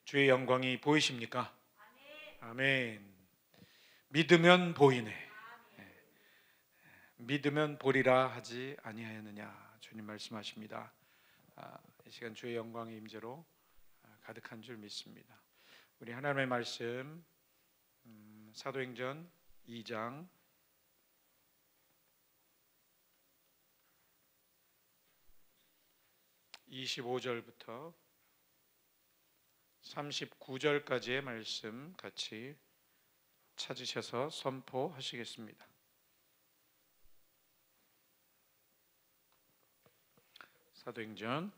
주의 영광이 보이십니까? 아멘. 믿으면 보이네. 믿으면 보리라 하지 아니하였느냐, 주님 말씀하십니다. 이 시간 주의 영광의 임재로 가득한 줄 믿습니다. 우리 하나님의 말씀 사도행전 2장 25절부터 39절까지의 말씀 같이 찾으셔서 선포하시겠습니다. 사도행전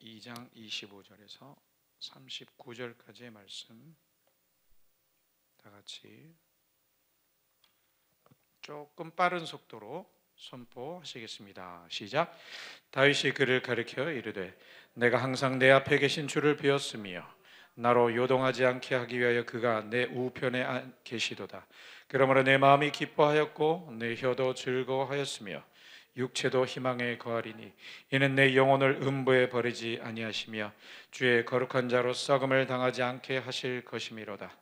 2장 25절에서 39절까지의 말씀 다 같이 조금 빠른 속도로 선포하시겠습니다. 시작. 다윗이 그를 가리켜 이르되 내가 항상 내 앞에 계신 주를 비었으며 나로 요동하지 않게 하기 위하여 그가 내 우편에 계시도다. 그러므로 내 마음이 기뻐하였고 내 혀도 즐거워하였으며 육체도 희망에 거하리니 이는 내 영혼을 음부에 버리지 아니하시며 주의 거룩한 자로 썩음을 당하지 않게 하실 것이미로다.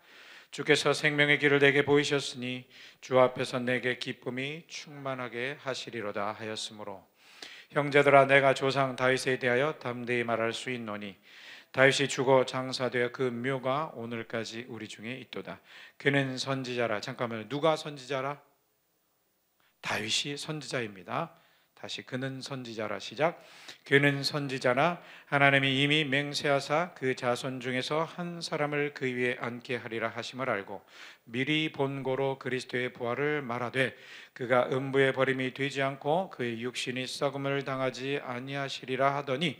주께서 생명의 길을 내게 보이셨으니 주 앞에서 내게 기쁨이 충만하게 하시리로다 하였으므로 형제들아, 내가 조상 다윗에 대하여 담대히 말할 수 있노니 다윗이 죽어 장사되어 그 묘가 오늘까지 우리 중에 있도다. 그는 선지자라. 잠깐만요. 누가 선지자라? 다윗이 선지자입니다. 다시 그는 선지자라. 시작. 그는 선지자나 하나님이 이미 맹세하사 그 자손 중에서 한 사람을 그 위에 앉게 하리라 하심을 알고 미리 본고로 그리스도의 부활을 말하되 그가 음부에 버림이 되지 않고 그의 육신이 썩음을 당하지 아니하시리라 하더니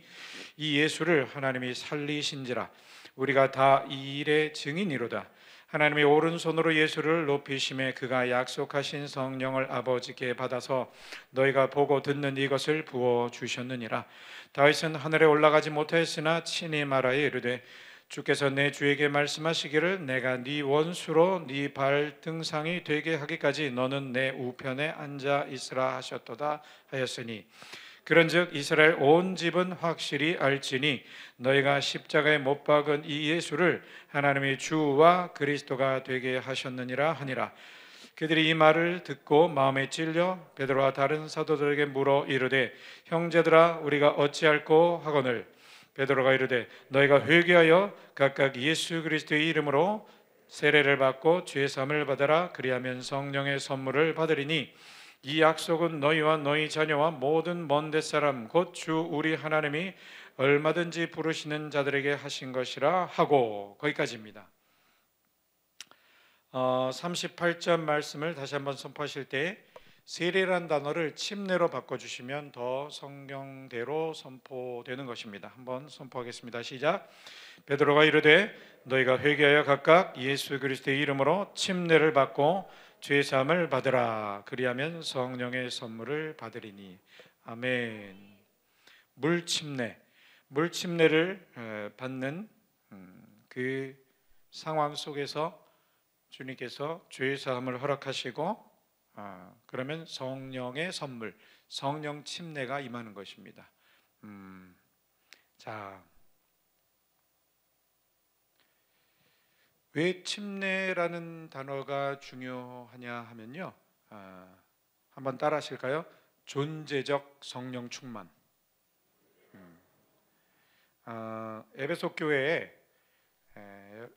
이 예수를 하나님이 살리신지라. 우리가 다 이 일의 증인이로다. 하나님이 오른손으로 예수를 높이심에 그가 약속하신 성령을 아버지께 받아서 너희가 보고 듣는 이것을 부어주셨느니라. 다윗은 하늘에 올라가지 못하였으나 친히 말하여 이르되 주께서 내 주에게 말씀하시기를 내가 네 원수로 네 발등상이 되게 하기까지 너는 내 우편에 앉아 있으라 하셨도다 하였으니 그런즉 이스라엘 온 집은 확실히 알지니 너희가 십자가에 못 박은 이 예수를 하나님이 주와 그리스도가 되게 하셨느니라 하니라. 그들이 이 말을 듣고 마음에 찔려 베드로와 다른 사도들에게 물어 이르되 형제들아, 우리가 어찌할꼬 하거늘 베드로가 이르되 너희가 회개하여 각각 예수 그리스도의 이름으로 세례를 받고 죄 사함을 받아라. 그리하면 성령의 선물을 받으리니 이 약속은 너희와 너희 자녀와 모든 먼 데사람 곧 주 우리 하나님이 얼마든지 부르시는 자들에게 하신 것이라 하고. 거기까지입니다. 38절 말씀을 다시 한번 선포하실 때 세례란 단어를 침례로 바꿔주시면 더 성경대로 선포되는 것입니다. 한번 선포하겠습니다. 시작. 베드로가 이르되 너희가 회개하여 각각 예수 그리스도의 이름으로 침례를 받고 죄 사함을 받으라. 그리하면 성령의 선물을 받으리니. 아멘. 물침례를 받는 그 상황 속에서 주님께서 죄 사함을 허락하시고 그러면 성령의 선물, 성령 침례가 임하는 것입니다. 자, 왜 침례라는 단어가 중요하냐 하면요, 한번 따라 하실까요? 존재적 성령 충만. 에베소 교회에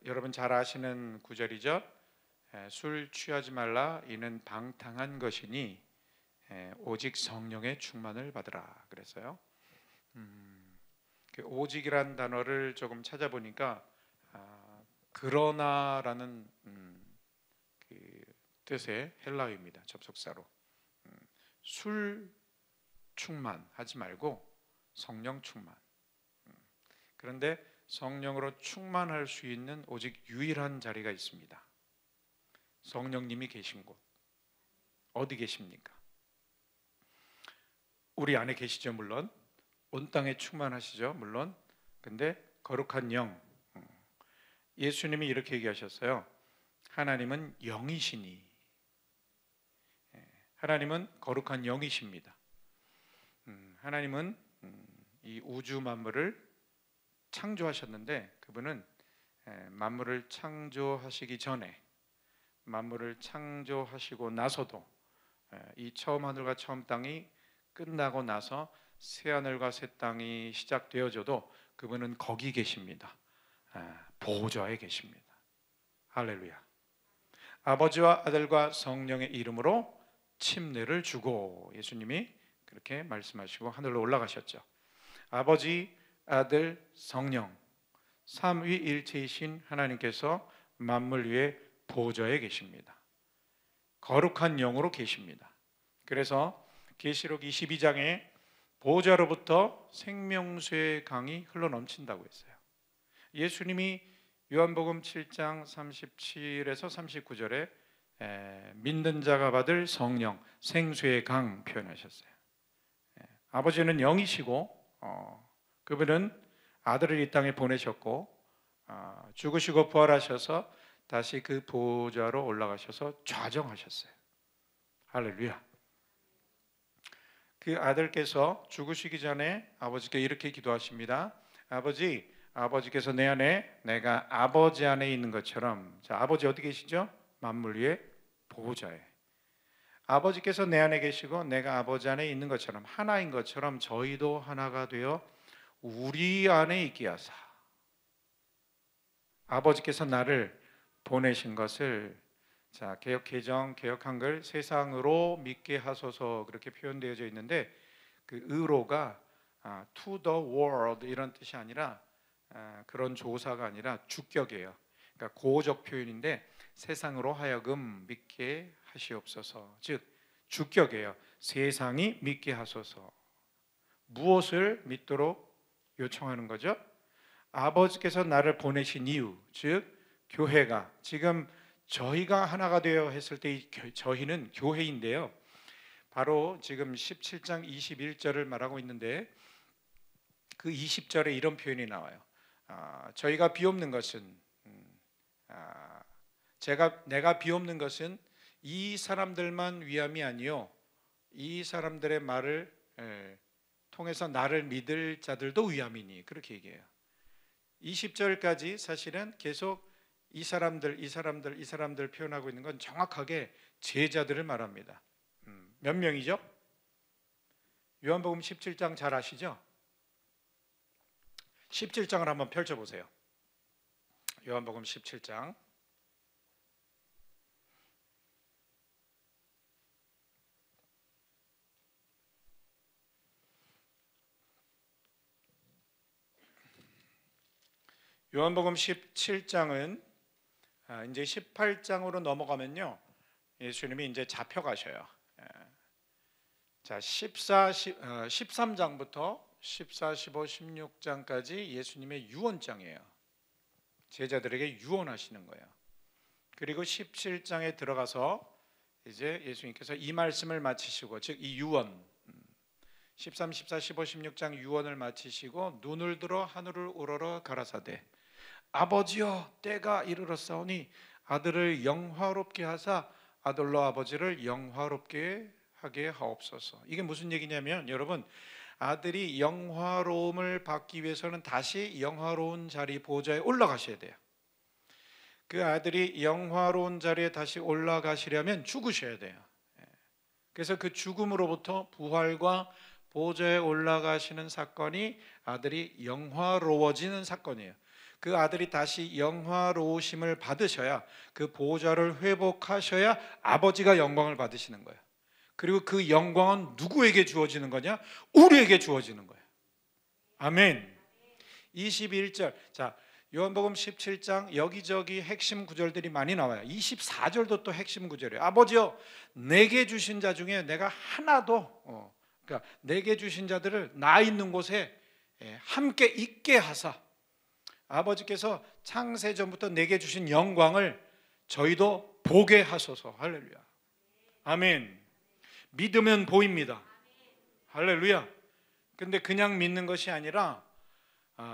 여러분 잘 아시는 구절이죠. 술 취하지 말라, 이는 방탕한 것이니 오직 성령의 충만을 받으라 그랬어요. 그 오직이란 단어를 조금 찾아보니까 그러나라는 그 뜻의 헬라어입니다. 접속사로. 술 충만하지 말고 성령 충만. 그런데 성령으로 충만할 수 있는 오직 유일한 자리가 있습니다. 성령님이 계신 곳. 어디 계십니까? 우리 안에 계시죠, 물론. 온 땅에 충만하시죠, 물론. 근데 거룩한 영, 예수님이 이렇게 얘기하셨어요. 하나님은 영이시니, 하나님은 거룩한 영이십니다. 하나님은 이 우주 만물을 창조하셨는데 그분은 만물을 창조하시기 전에, 만물을 창조하시고 나서도, 이 처음 하늘과 처음 땅이 끝나고 나서 새 하늘과 새 땅이 시작되어져도 그분은 거기 계십니다. 보호자에 계십니다. 할렐루야. 아버지와 아들과 성령의 이름으로 침례를 주고, 예수님이 그렇게 말씀하시고 하늘로 올라가셨죠. 아버지, 아들, 성령 삼위일체이신 하나님께서 만물 위에 보호자에 계십니다. 거룩한 영으로 계십니다. 그래서 계시록 22장에 보호자로부터 생명수의 강이 흘러넘친다고 했어요. 예수님이 요한복음 7장 37에서 39절에 믿는 자가 받을 성령, 생수의 강 표현하셨어요. 아버지는 영이시고 그분은 아들을 이 땅에 보내셨고 죽으시고 부활하셔서 다시 그 보호자로 올라가셔서 좌정하셨어요. 할렐루야. 그 아들께서 죽으시기 전에 아버지께 이렇게 기도하십니다. 아버지께서 내 안에, 내가 아버지 안에 있는 것처럼. 자, 아버지 어디 계시죠? 만물 위에 보호자에. 아버지께서 내 안에 계시고 내가 아버지 안에 있는 것처럼, 하나인 것처럼 저희도 하나가 되어 우리 안에 있게 하사. 아버지께서 나를 보내신 것을, 자, 개역 개정, 개역 한글 세상으로 믿게 하소서 그렇게 표현되어져 있는데, 그 의로가 to the world 이런 뜻이 아니라 그런 조사가 아니라 주격이에요. 그러니까 고적 표현인데 세상으로 하여금 믿게 하시옵소서. 즉 주격이에요. 세상이 믿게 하소서. 무엇을 믿도록 요청하는 거죠? 아버지께서 나를 보내신 이유, 즉 교회가, 지금 저희가 하나가 되어 했을 때 이 저희는 교회인데요, 바로 지금 17장 21절을 말하고 있는데 그 20절에 이런 표현이 나와요. 저희가 비옵는 것은, 내가 비옵는 것은 이 사람들만 위함이 아니요 이 사람들의 말을 통해서 나를 믿을 자들도 위함이니, 그렇게 얘기해요. 20절까지 사실은 계속 이 사람들 표현하고 있는 건 정확하게 제자들을 말합니다. 몇 명이죠? 요한복음 17장 잘 아시죠? 17장을 한번 펼쳐보세요. 요한복음 17장. 요한복음 17장은 이제 18장으로 넘어가면요, 예수님이 이제 잡혀가셔요. 자, 13장부터 14, 15, 16장까지 예수님의 유언장이에요. 제자들에게 유언하시는 거예요. 그리고 17장에 들어가서 이제 예수님께서 이 말씀을 마치시고, 즉 이 유언, 13, 14, 15, 16장 유언을 마치시고 눈을 들어 하늘을 우러러 가라사대 아버지여 때가 이르렀사오니 아들을 영화롭게 하사 아들로 아버지를 영화롭게 하게 하옵소서. 이게 무슨 얘기냐면, 여러분, 아들이 영화로움을 받기 위해서는 다시 영화로운 자리 보좌에 올라가셔야 돼요. 그 아들이 영화로운 자리에 다시 올라가시려면 죽으셔야 돼요. 그래서 그 죽음으로부터 부활과 보좌에 올라가시는 사건이 아들이 영화로워지는 사건이에요. 그 아들이 다시 영화로우심을 받으셔야, 그 보좌를 회복하셔야 아버지가 영광을 받으시는 거예요. 그리고 그 영광은 누구에게 주어지는 거냐? 우리에게 주어지는 거예요. 아멘. 21절. 자, 요한복음 17장 여기저기 핵심 구절들이 많이 나와요. 24절도 또 핵심 구절이에요. 아버지여 내게 주신 자 중에 내가 하나도 그러니까 내게 주신 자들을 나 있는 곳에 함께 있게 하사, 아버지께서 창세 전부터 내게 주신 영광을 저희도 보게 하소서. 할렐루야. 아멘. 믿으면 보입니다. 할렐루야. 근데 그냥 믿는 것이 아니라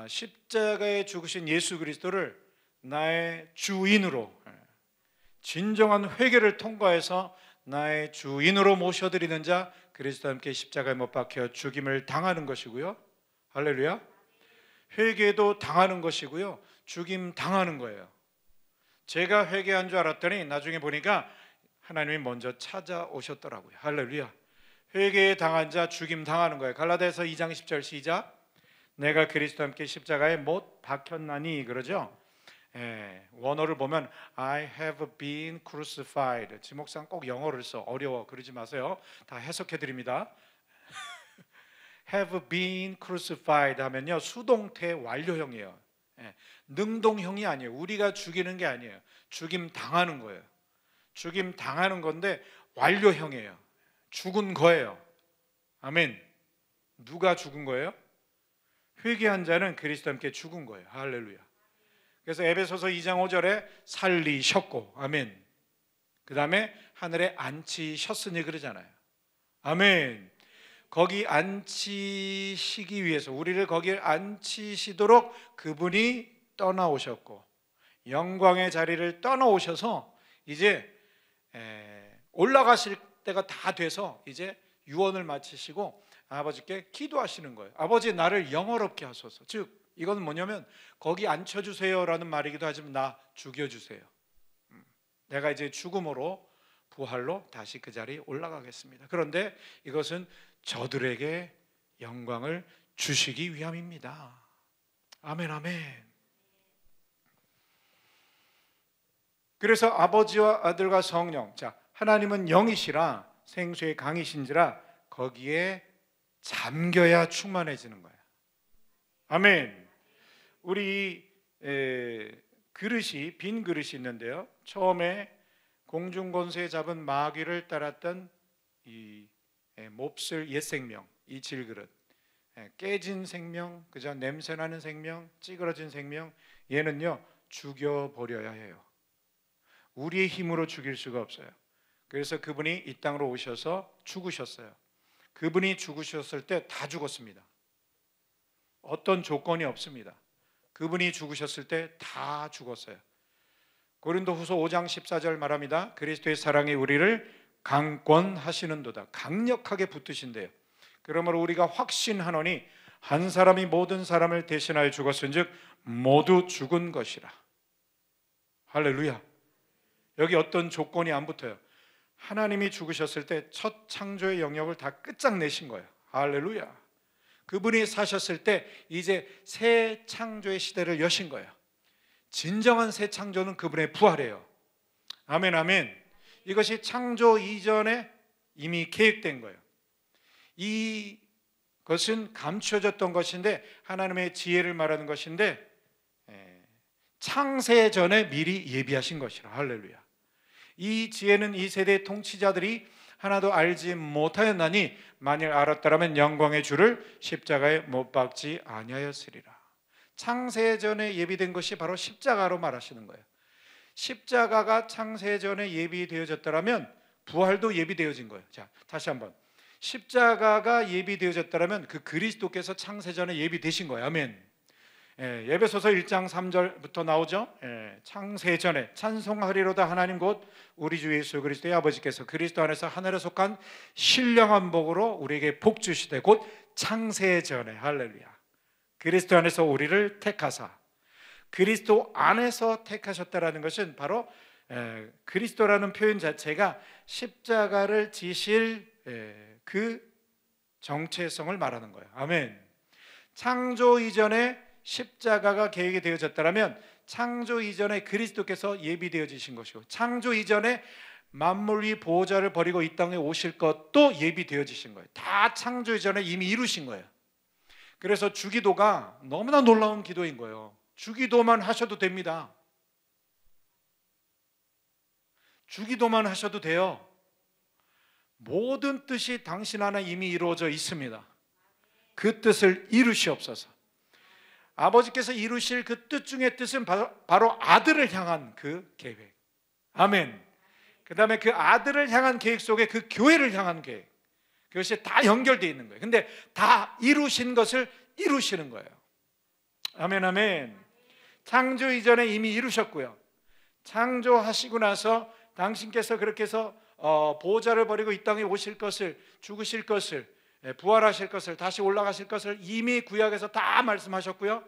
십자가에 죽으신 예수 그리스도를 나의 주인으로, 진정한 회개를 통과해서 나의 주인으로 모셔드리는 자, 그리스도와 함께 십자가에 못 박혀 죽임을 당하는 것이고요. 할렐루야. 회개도 당하는 것이고요, 죽임 당하는 거예요. 제가 회개한 줄 알았더니 나중에 보니까 하나님이 먼저 찾아오셨더라고요. 할렐루야. 회개에 당한 자 죽임 당하는 거예요. 갈라디아서 2장 10절 시작. 내가 그리스도와 함께 십자가에 못 박혔나니, 그러죠. 원어를 보면 I have been crucified. 지목상 꼭 영어를 써. 어려워. 그러지 마세요. 다 해석해 드립니다. have been crucified 하면요, 수동태 완료형이에요. 능동형이 아니에요. 우리가 죽이는 게 아니에요. 죽임 당하는 거예요. 죽임 당하는 건데 완료형이에요. 죽은 거예요. 아멘. 누가 죽은 거예요? 회개한 자는 그리스도와 함께 죽은 거예요. 할렐루야. 그래서 에베소서 2장 5절에 살리셨고, 아멘. 그 다음에 하늘에 앉히셨으니 그러잖아요. 아멘. 거기 앉히시기 위해서, 우리를 거기에 앉히시도록 그분이 떠나오셨고, 영광의 자리를 떠나오셔서 이제 올라가실 때가 다 돼서 이제 유언을 마치시고 아버지께 기도하시는 거예요. 아버지, 나를 영화롭게 하소서. 즉 이건 뭐냐면 거기 앉혀주세요라는 말이기도 하지만 나 죽여주세요. 내가 이제 죽음으로 부활로 다시 그 자리에 올라가겠습니다. 그런데 이것은 저들에게 영광을 주시기 위함입니다. 아멘, 아멘. 그래서 아버지와 아들과 성령, 자, 하나님은 영이시라 생수의 강이신지라 거기에 잠겨야 충만해지는 거예요. 아멘. 우리 그릇이, 빈 그릇이 있는데요, 처음에 공중권세 잡은 마귀를 따랐던 이 몹쓸 옛 생명, 이 질그릇, 깨진 생명, 그저 냄새나는 생명, 찌그러진 생명, 얘는요 죽여버려야 해요. 우리의 힘으로 죽일 수가 없어요. 그래서 그분이 이 땅으로 오셔서 죽으셨어요. 그분이 죽으셨을 때 다 죽었습니다. 어떤 조건이 없습니다. 그분이 죽으셨을 때 다 죽었어요. 고린도후서 5장 14절 말합니다. 그리스도의 사랑이 우리를 강권하시는도다. 강력하게 붙드신대요. 그러므로 우리가 확신하노니 한 사람이 모든 사람을 대신하여 죽었은즉 모두 죽은 것이라. 할렐루야. 여기 어떤 조건이 안 붙어요. 하나님이 죽으셨을 때 첫 창조의 영역을 다 끝장내신 거예요. 할렐루야. 그분이 사셨을 때 이제 새 창조의 시대를 여신 거예요. 진정한 새 창조는 그분의 부활이에요. 아멘, 아멘. 이것이 창조 이전에 이미 계획된 거예요. 이것은 감춰졌던 것인데 하나님의 지혜를 말하는 것인데 창세 전에 미리 예비하신 것이라. 할렐루야. 이 지혜는 이 세대의 통치자들이 하나도 알지 못하였나니 만일 알았더라면 영광의 주를 십자가에 못 박지 아니하였으리라. 창세 전에 예비된 것이 바로 십자가로 말하시는 거예요. 십자가가 창세 전에 예비되어졌더라면 부활도 예비되어진 거예요. 자, 다시 한번. 십자가가 예비되어졌더라면 그 그리스도께서 창세 전에 예비되신 거예요. 아멘. 에베소서 1장 3절부터 나오죠. 창세 전에 찬송하리로다 하나님 곧 우리 주 예수 그리스도의 아버지께서 그리스도 안에서 하늘에 속한 신령한 복으로 우리에게 복 주시되 곧 창세 전에. 할렐루야. 그리스도 안에서 우리를 택하사, 그리스도 안에서 택하셨다라는 것은 바로 그리스도라는 표현 자체가 십자가를 지실 그 정체성을 말하는 거예요. 아멘. 창조 이전에 십자가가 계획이 되어졌다면 창조 이전에 그리스도께서 예비되어지신 것이고 창조 이전에 만물 위 보호자를 버리고 이 땅에 오실 것도 예비되어지신 거예요. 다 창조 이전에 이미 이루신 거예요. 그래서 주기도가 너무나 놀라운 기도인 거예요. 주기도만 하셔도 됩니다. 주기도만 하셔도 돼요. 모든 뜻이 당신 안에 이미 이루어져 있습니다. 그 뜻을 이루시옵소서. 아버지께서 이루실 그 뜻 중의 뜻은 바로 아들을 향한 그 계획. 아멘. 그 다음에 그 아들을 향한 계획 속에 그 교회를 향한 계획, 그것이 다 연결되어 있는 거예요. 근데 다 이루신 것을 이루시는 거예요. 아멘, 아멘. 창조 이전에 이미 이루셨고요, 창조하시고 나서 당신께서 그렇게 해서 보호자를 버리고 이 땅에 오실 것을, 죽으실 것을, 부활하실 것을, 다시 올라가실 것을 이미 구약에서 다 말씀하셨고요,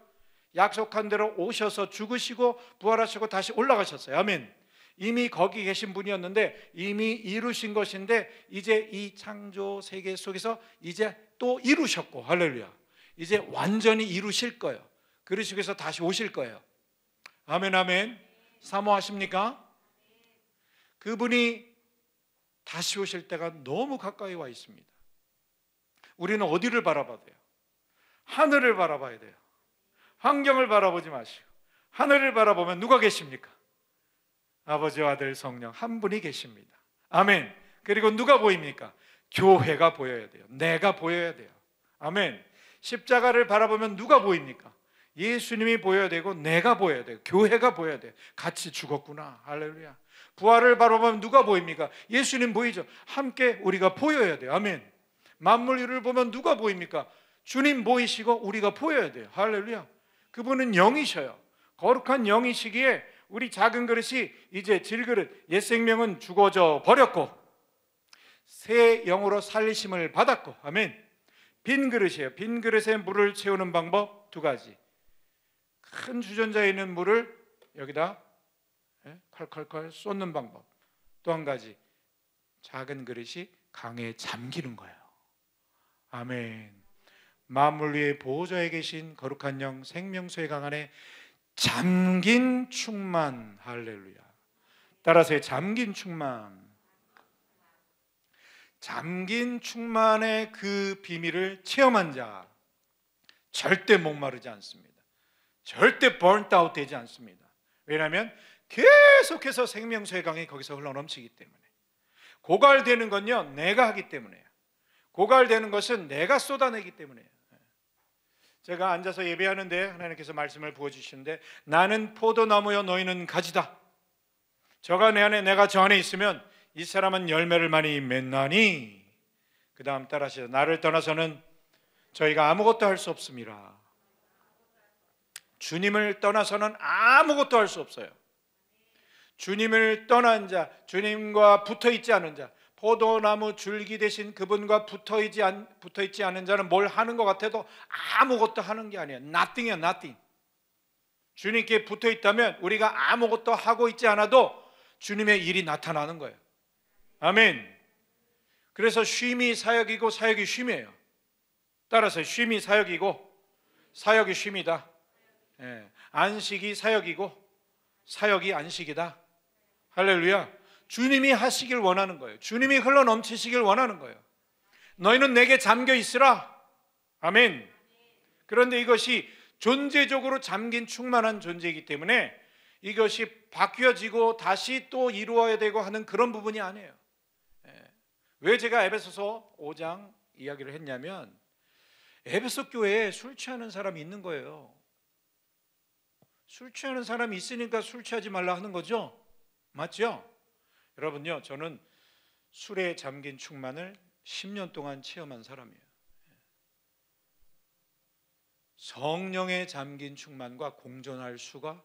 약속한 대로 오셔서 죽으시고 부활하시고 다시 올라가셨어요. 아멘. 이미 거기 계신 분이었는데 이미 이루신 것인데 이제 이 창조 세계 속에서 이제 또 이루셨고, 할렐루야, 이제 완전히 이루실 거예요. 그러시기 위해서 다시 오실 거예요. 아멘, 아멘. 사모하십니까? 그분이 다시 오실 때가 너무 가까이 와 있습니다. 우리는 어디를 바라봐야 돼요? 하늘을 바라봐야 돼요. 환경을 바라보지 마시고 하늘을 바라보면 누가 계십니까? 아버지와 아들 성령 한 분이 계십니다. 아멘. 그리고 누가 보입니까? 교회가 보여야 돼요. 내가 보여야 돼요. 아멘. 십자가를 바라보면 누가 보입니까? 예수님이 보여야 되고 내가 보여야 돼요. 교회가 보여야 돼요. 같이 죽었구나. 할렐루야. 부활을 바라보면 누가 보입니까? 예수님 보이죠? 함께 우리가 보여야 돼요. 아멘. 만물을 보면 누가 보입니까? 주님 보이시고 우리가 보여야 돼요. 할렐루야. 그분은 영이셔요. 거룩한 영이시기에 우리 작은 그릇이 이제 질그릇, 옛 생명은 죽어져 버렸고 새 영으로 살리심을 받았고, 아멘. 빈 그릇이에요. 빈 그릇에 물을 채우는 방법 두 가지. 큰 주전자에 있는 물을 여기다 콸콸콸 쏟는 방법. 또 한 가지, 작은 그릇이 강에 잠기는 거예요. 아멘. 만물 위에 보호자에 계신 거룩한 영 생명수의 강 안에 잠긴 충만. 할렐루야. 따라서 잠긴 충만. 잠긴 충만의 그 비밀을 체험한 자 절대 목마르지 않습니다. 절대 burnt 되지 않습니다. 왜냐하면 계속해서 생명수의 강이 거기서 흘러넘치기 때문에. 고갈되는 건요 내가 하기 때문에요. 고갈되는 것은 내가 쏟아내기 때문에요. 제가 앉아서 예배하는데 하나님께서 말씀을 부어주시는데, 나는 포도나무여 너희는 가지다. 저가 내 안에 내가 저 안에 있으면 이 사람은 열매를 많이 맺나니. 그 다음 따라하시죠. 나를 떠나서는 저희가 아무것도 할 수 없습니다. 주님을 떠나서는 아무것도 할 수 없어요. 주님을 떠난 자, 주님과 붙어있지 않은 자, 포도나무 줄기 대신 그분과 붙어있지 않은 자는 뭘 하는 것 같아도 아무것도 하는 게 아니에요. nothing이야, nothing. 주님께 붙어있다면 우리가 아무것도 하고 있지 않아도 주님의 일이 나타나는 거예요. 아멘. 그래서 쉼이 사역이고 사역이 쉼이에요. 따라서 쉼이 사역이고 사역이 쉼이다. 안식이 사역이고 사역이 안식이다. 할렐루야. 주님이 하시길 원하는 거예요. 주님이 흘러넘치시길 원하는 거예요. 너희는 내게 잠겨 있으라. 아멘. 그런데 이것이 존재적으로 잠긴 충만한 존재이기 때문에 이것이 바뀌어지고 다시 또 이루어야 되고 하는 그런 부분이 아니에요. 왜 제가 에베소서 5장 이야기를 했냐면, 에베소 교회에 술 취하는 사람이 있는 거예요. 술 취하는 사람이 있으니까 술 취하지 말라 하는 거죠. 맞죠? 여러분요, 저는 술에 잠긴 충만을 10년 동안 체험한 사람이에요. 성령에 잠긴 충만과 공존할 수가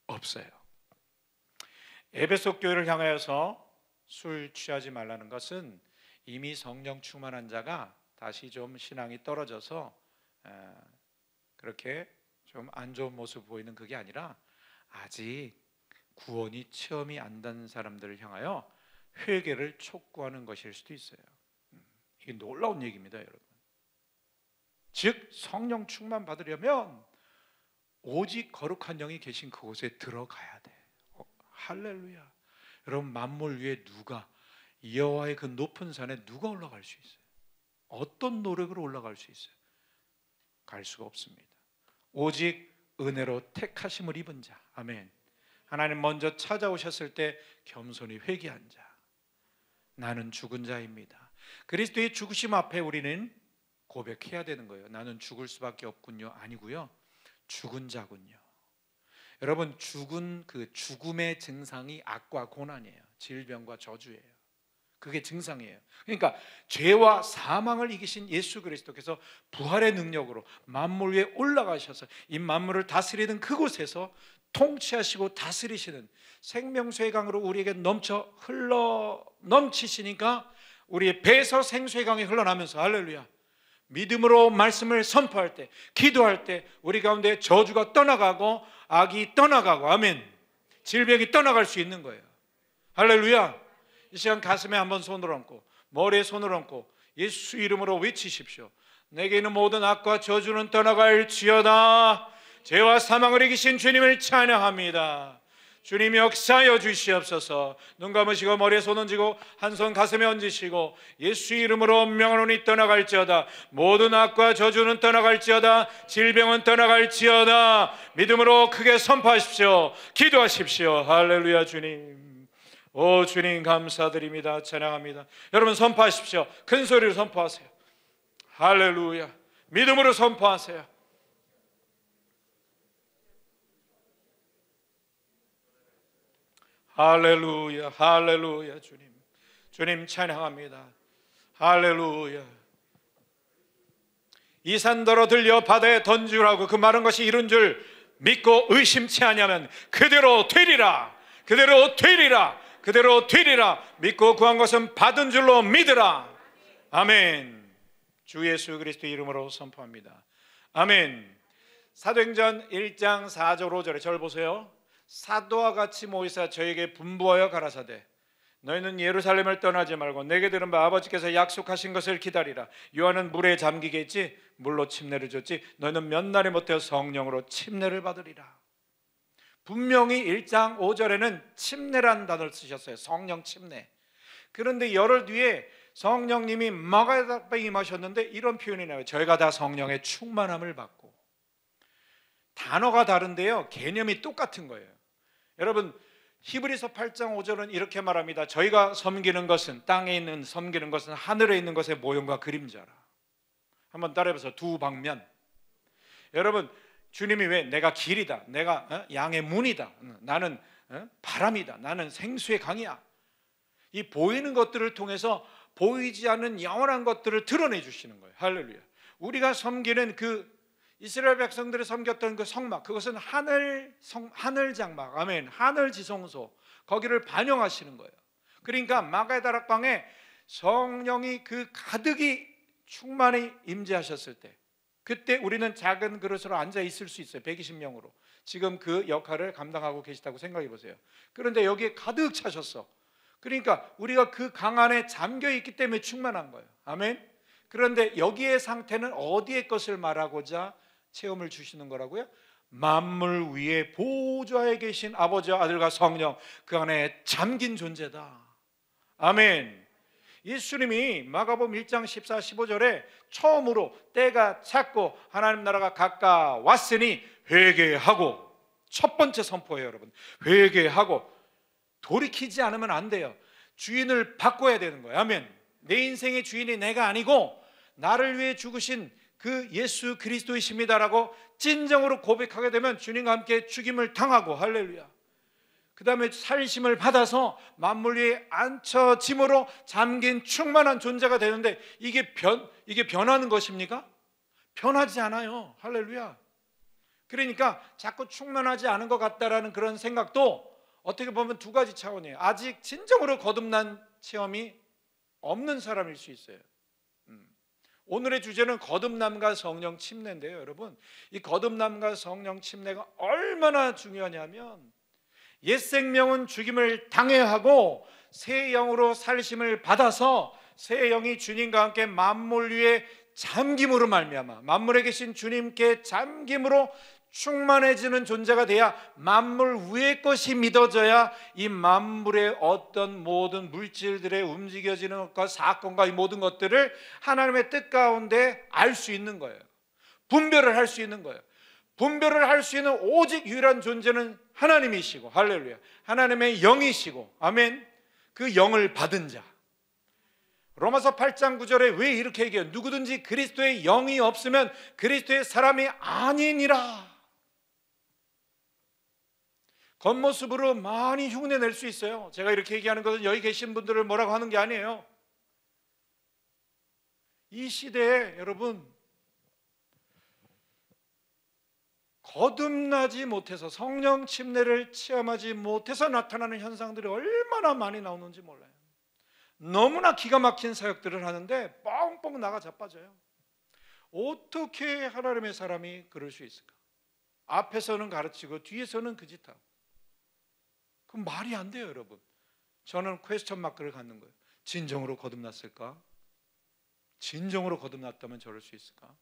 없어요. 에베소 교회를 향하여서 술 취하지 말라는 것은 이미 성령 충만한 자가 다시 좀 신앙이 떨어져서 그렇게 좀 안 좋은 모습 보이는 그게 아니라, 아직 구원이 체험이 안 된 사람들을 향하여 회개를 촉구하는 것일 수도 있어요. 이게 놀라운 얘기입니다, 여러분. 즉 성령 충만 받으려면 오직 거룩한 영이 계신 그곳에 들어가야 돼. 할렐루야. 여러분, 만물 위에 누가, 여호와의 그 높은 산에 누가 올라갈 수 있어요? 어떤 노력으로 올라갈 수 있어요? 갈 수가 없습니다. 오직 은혜로 택하심을 입은 자. 아멘. 하나님 먼저 찾아오셨을 때 겸손히 회개한 자. 나는 죽은 자입니다. 그리스도의 죽으심 앞에 우리는 고백해야 되는 거예요. 나는 죽을 수밖에 없군요. 아니고요, 죽은 자군요. 여러분, 죽음의 증상이 악과 고난이에요. 질병과 저주예요. 그게 증상이에요. 그러니까 죄와 사망을 이기신 예수 그리스도께서 부활의 능력으로 만물 위에 올라가셔서 이 만물을 다스리는 그곳에서 통치하시고 다스리시는 생명수의 강으로 우리에게 흘러 넘치시니까 우리의 배에서 생수의 강이 흘러나면서, 할렐루야, 믿음으로 말씀을 선포할 때, 기도할 때 우리 가운데 저주가 떠나가고 악이 떠나가고, 아멘, 질병이 떠나갈 수 있는 거예요. 할렐루야. 이 시간 가슴에 한번 손을 얹고 머리에 손을 얹고 예수 이름으로 외치십시오. 내게 있는 모든 악과 저주는 떠나갈지어다. 죄와 사망을 이기신 주님을 찬양합니다. 주님 역사하여 주시옵소서. 눈 감으시고 머리에 손 얹으시고 한 손 가슴에 얹으시고 예수 이름으로 명하노니 떠나갈지어다. 모든 악과 저주는 떠나갈지어다. 질병은 떠나갈지어다. 믿음으로 크게 선포하십시오. 기도하십시오. 할렐루야. 주님, 오 주님 감사드립니다. 찬양합니다. 여러분 선포하십시오. 큰 소리로 선포하세요. 할렐루야. 믿음으로 선포하세요. 할렐루야. 할렐루야. 주님 찬양합니다. 할렐루야. 이 산더러 들려 바다에 던지라고 그 말한 것이 이룬 줄 믿고 의심치 아니하면 그대로 되리라. 그대로 되리라. 그대로 되리라. 믿고 구한 것은 받은 줄로 믿으라. 아멘. 주 예수 그리스도 이름으로 선포합니다. 아멘. 사도행전 1장 4절 5절에 저를 보세요. 사도와 같이 모이사 저에게 분부하여 가라사대 너희는 예루살렘을 떠나지 말고 내게 들은 바 아버지께서 약속하신 것을 기다리라. 요한은 물에 잠기겠지 물로 침례를 줬지 너희는 몇 날이 못하여 성령으로 침례를 받으리라. 분명히 1장 5절에는 침례라는 단어를 쓰셨어요. 성령 침례. 그런데 열흘 뒤에 성령님이 마가다락방에 임하셨는데 이런 표현이 나와요. 저희가 다 성령의 충만함을 받고. 단어가 다른데요 개념이 똑같은 거예요. 여러분 히브리서 8장 5절은 이렇게 말합니다. 저희가 섬기는 것은 땅에 있는 섬기는 것은 하늘에 있는 것의 모형과 그림자라. 한번 따라해보세요. 두 방면. 여러분 주님이 왜 내가 길이다, 내가 양의 문이다, 나는 바람이다, 나는 생수의 강이야, 이 보이는 것들을 통해서 보이지 않는 영원한 것들을 드러내 주시는 거예요. 할렐루야. 우리가 섬기는 그 이스라엘 백성들이 섬겼던 그 성막, 그것은 하늘 장막, 아멘, 하늘 지성소, 거기를 반영하시는 거예요. 그러니까 마가의 다락방에 성령이 그 가득이 충만히 임재하셨을 때, 그때 우리는 작은 그릇으로 앉아 있을 수 있어요. 120명으로 지금 그 역할을 감당하고 계시다고 생각해 보세요. 그런데 여기에 가득 차셨어. 그러니까 우리가 그 강 안에 잠겨 있기 때문에 충만한 거예요. 아멘. 그런데 여기의 상태는 어디의 것을 말하고자 체험을 주시는 거라고요? 만물 위에 보좌에 계신 아버지와 아들과 성령, 그 안에 잠긴 존재다. 아멘. 예수님이 마가복음 1장 14, 15절에 처음으로 때가 찼고 하나님 나라가 가까웠으니 회개하고, 첫 번째 선포예요. 여러분, 회개하고 돌이키지 않으면 안 돼요. 주인을 바꿔야 되는 거예요. 아멘. 내 인생의 주인이 내가 아니고 나를 위해 죽으신 그 예수 그리스도이십니다라고 진정으로 고백하게 되면 주님과 함께 죽임을 당하고, 할렐루야, 그 다음에 살심을 받아서 만물 위에 앉혀짐으로 잠긴 충만한 존재가 되는데 이게 변하는 것입니까? 변하지 않아요. 할렐루야. 그러니까 자꾸 충만하지 않은 것 같다라는 그런 생각도 어떻게 보면 두 가지 차원이에요. 아직 진정으로 거듭난 체험이 없는 사람일 수 있어요. 오늘의 주제는 거듭남과 성령 침례인데요. 여러분, 이 거듭남과 성령 침례가 얼마나 중요하냐면 옛 생명은 죽임을 당해야 하고 새 영으로 살심을 받아서 새 영이 주님과 함께 만물 위에 잠김으로 말미암아 만물에 계신 주님께 잠김으로 충만해지는 존재가 돼야 만물 위의 것이 믿어져야 이 만물의 어떤 모든 물질들의 움직여지는 것과 사건과 이 모든 것들을 하나님의 뜻 가운데 알 수 있는 거예요. 분별을 할 수 있는 거예요. 분별을 할 수 있는 오직 유일한 존재는 하나님이시고, 할렐루야, 하나님의 영이시고, 아멘, 그 영을 받은 자. 로마서 8장 9절에 왜 이렇게 얘기해요? 누구든지 그리스도의 영이 없으면 그리스도의 사람이 아니니라. 겉모습으로 많이 흉내낼 수 있어요. 제가 이렇게 얘기하는 것은 여기 계신 분들을 뭐라고 하는 게 아니에요. 이 시대에 여러분, 거듭나지 못해서 성령 침례를 체험하지 못해서 나타나는 현상들이 얼마나 많이 나오는지 몰라요. 너무나 기가 막힌 사역들을 하는데 뻥뻥 나가 자빠져요. 어떻게 하나님의 사람이 그럴 수 있을까? 앞에서는 가르치고 뒤에서는 그 짓하고. 그럼 말이 안 돼요, 여러분. 저는 퀘스천 마크를 갖는 거예요. 진정으로 거듭났을까? 진정으로 거듭났다면 저럴 수 있을까?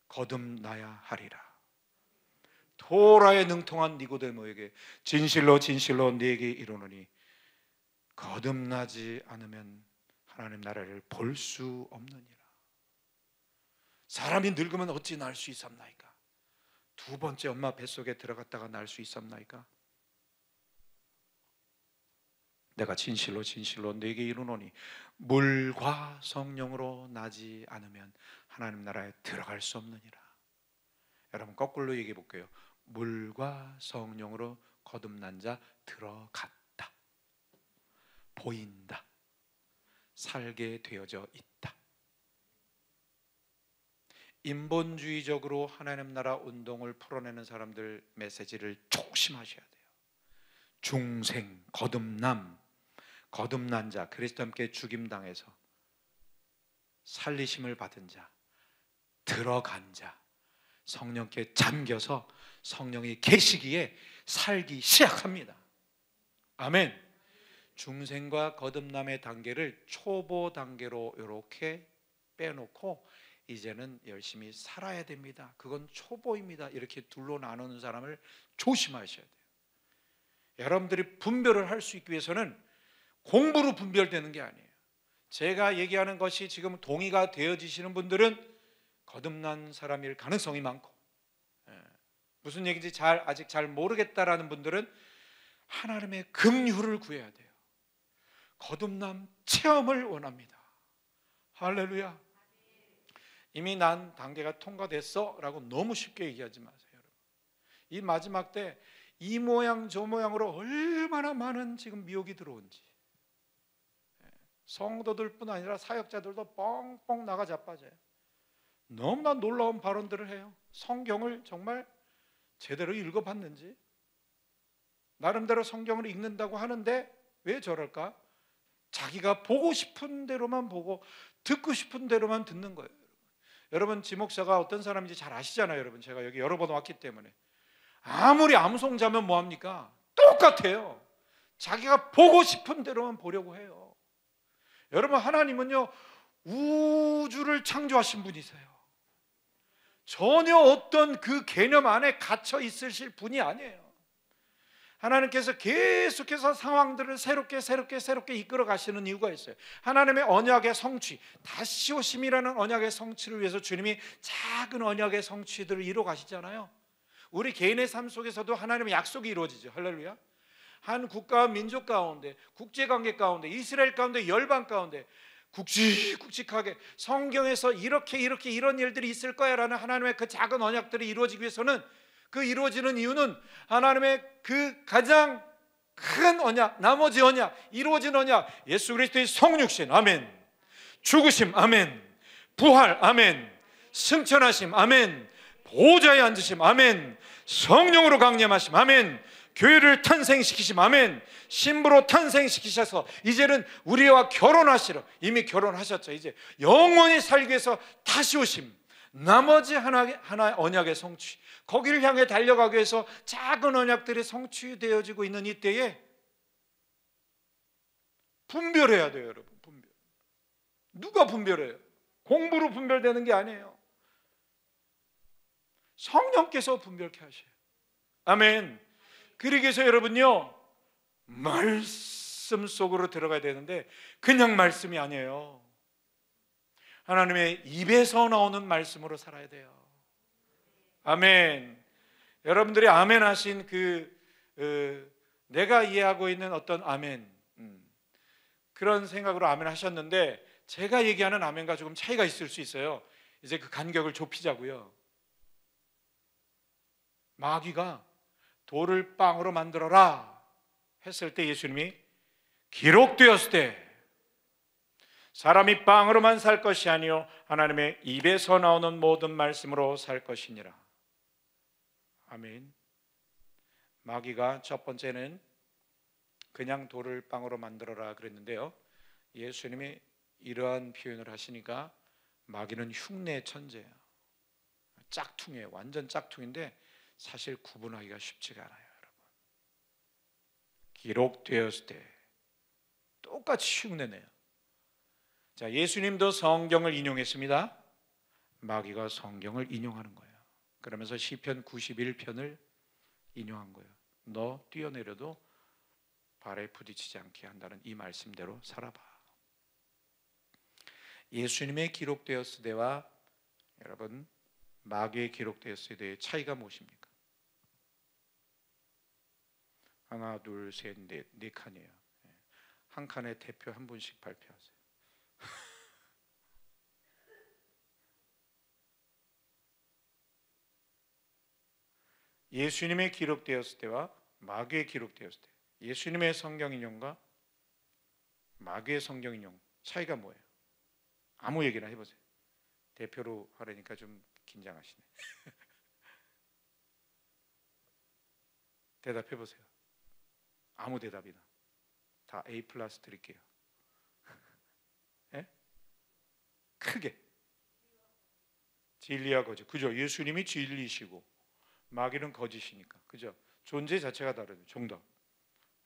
거듭나야 하리라. 토라에 능통한 니고데모에게 진실로 진실로 네게 이르노니 거듭나지 않으면 하나님 나라를 볼 수 없느니라. 사람이 늙으면 어찌 날 수 있었나이까? 두 번째 엄마 뱃속에 들어갔다가 날 수 있었나이까? 내가 진실로 진실로 네게 이르노니 물과 성령으로 나지 않으면 하나님 나라에 들어갈 수 없느니라. 여러분 거꾸로 얘기해 볼게요. 물과 성령으로 거듭난 자 들어갔다, 보인다, 살게 되어져 있다. 인본주의적으로 하나님 나라 운동을 풀어내는 사람들 메시지를 조심하셔야 돼요. 중생, 거듭남, 거듭난 자, 그리스도 함께 죽임당해서 살리심을 받은 자, 들어간 자, 성령께 잠겨서 성령이 계시기에 살기 시작합니다. 아멘. 중생과 거듭남의 단계를 초보 단계로 이렇게 빼놓고 이제는 열심히 살아야 됩니다. 그건 초보입니다. 이렇게 둘로 나누는 사람을 조심하셔야 돼요. 여러분들이 분별을 할 수 있기 위해서는 공부로 분별되는 게 아니에요. 제가 얘기하는 것이 지금 동의가 되어지시는 분들은 거듭난 사람일 가능성이 많고, 무슨 얘기인지 아직 잘 모르겠다라는 분들은 하나님의 긍휼을 구해야 돼요. 거듭남 체험을 원합니다. 할렐루야. 이미 난 단계가 통과됐어 라고 너무 쉽게 얘기하지 마세요. 여러분. 이 마지막 때 이 모양 저 모양으로 얼마나 많은 지금 미혹이 들어온지, 성도들뿐 아니라 사역자들도 뻥뻥 나가 자빠져요. 너무나 놀라운 발언들을 해요. 성경을 정말 제대로 읽어봤는지, 나름대로 성경을 읽는다고 하는데 왜 저럴까? 자기가 보고 싶은 대로만 보고 듣고 싶은 대로만 듣는 거예요. 여러분 지목사가 어떤 사람인지 잘 아시잖아요. 여러분 제가 여기 여러 번 왔기 때문에. 아무리 암송자면 뭐합니까? 똑같아요. 자기가 보고 싶은 대로만 보려고 해요. 여러분 하나님은요 우주를 창조하신 분이세요. 전혀 어떤 그 개념 안에 갇혀 있으실 분이 아니에요. 하나님께서 계속해서 상황들을 새롭게 이끌어 가시는 이유가 있어요. 하나님의 언약의 성취, 다시 오심이라는 언약의 성취를 위해서 주님이 작은 언약의 성취들을 이루어 가시잖아요. 우리 개인의 삶 속에서도 하나님의 약속이 이루어지죠. 할렐루야. 한 국가와 민족 가운데, 국제관계 가운데, 이스라엘 가운데, 열방 가운데 굵직굵직하게 성경에서 이렇게 이런 일들이 있을 거야 라는 하나님의 그 작은 언약들이 이루어지기 위해서는, 그 이루어지는 이유는 하나님의 그 가장 큰 언약, 나머지 언약, 이루어진 언약, 예수 그리스도의 성육신, 아멘, 죽으심, 아멘, 부활, 아멘, 승천하심, 아멘, 보좌에 앉으심, 아멘, 성령으로 강림하심, 아멘, 교회를 탄생시키심, 아멘, 신부로 탄생시키셔서 이제는 우리와 결혼하시러, 이미 결혼하셨죠. 이제 영원히 살기 위해서 다시 오심, 나머지 하나의 언약의 성취, 거기를 향해 달려가기 위해서 작은 언약들이 성취되어지고 있는 이때에 분별해야 돼요. 여러분 분별. 누가 분별해요? 공부로 분별되는 게 아니에요. 성령께서 분별케 하셔요. 아멘. 그러기 위해서 여러분요 말씀 속으로 들어가야 되는데 그냥 말씀이 아니에요. 하나님의 입에서 나오는 말씀으로 살아야 돼요. 아멘. 여러분들이 아멘 하신 내가 이해하고 있는 어떤 아멘, 그런 생각으로 아멘 하셨는데 제가 얘기하는 아멘과 조금 차이가 있을 수 있어요. 이제 그 간격을 좁히자고요. 마귀가 돌을 빵으로 만들어라 했을 때 예수님이 기록되었을 때 사람이 빵으로만 살 것이 아니요 하나님의 입에서 나오는 모든 말씀으로 살 것이니라. 아멘. 마귀가 첫 번째는 그냥 돌을 빵으로 만들어라 그랬는데요, 예수님이 이러한 표현을 하시니까 마귀는 흉내 천재예요. 짝퉁이에요. 완전 짝퉁인데 사실 구분하기가 쉽지가 않아요. 여러분, 기록되었을 때 똑같이 흉내내요. 자, 예수님도 성경을 인용했습니다. 마귀가 성경을 인용하는 거예요. 그러면서 시편 91편을 인용한 거예요. 너 뛰어내려도 발에 부딪히지 않게 한다는 이 말씀대로 살아봐. 예수님의 기록되었을 때와 여러분 마귀의 기록되었을 때의 차이가 무엇입니까? 하나, 둘, 셋, 넷, 네 칸이에요. 한 칸에 대표 한 분씩 발표하세요. 예수님의 기록되었을 때와 마귀의 기록되었을 때, 예수님의 성경 인용과 마귀의 성경 인용 차이가 뭐예요? 아무 얘기나 해보세요. 대표로 하려니까 좀 긴장하시네. 대답해보세요. 아무 대답이나 다 A 플러스 드릴게요. 예? 크게 진리와 거짓. 그죠? 예수님이 진리시고 마귀는 거짓이니까. 그죠? 존재 자체가 다르죠. 정답.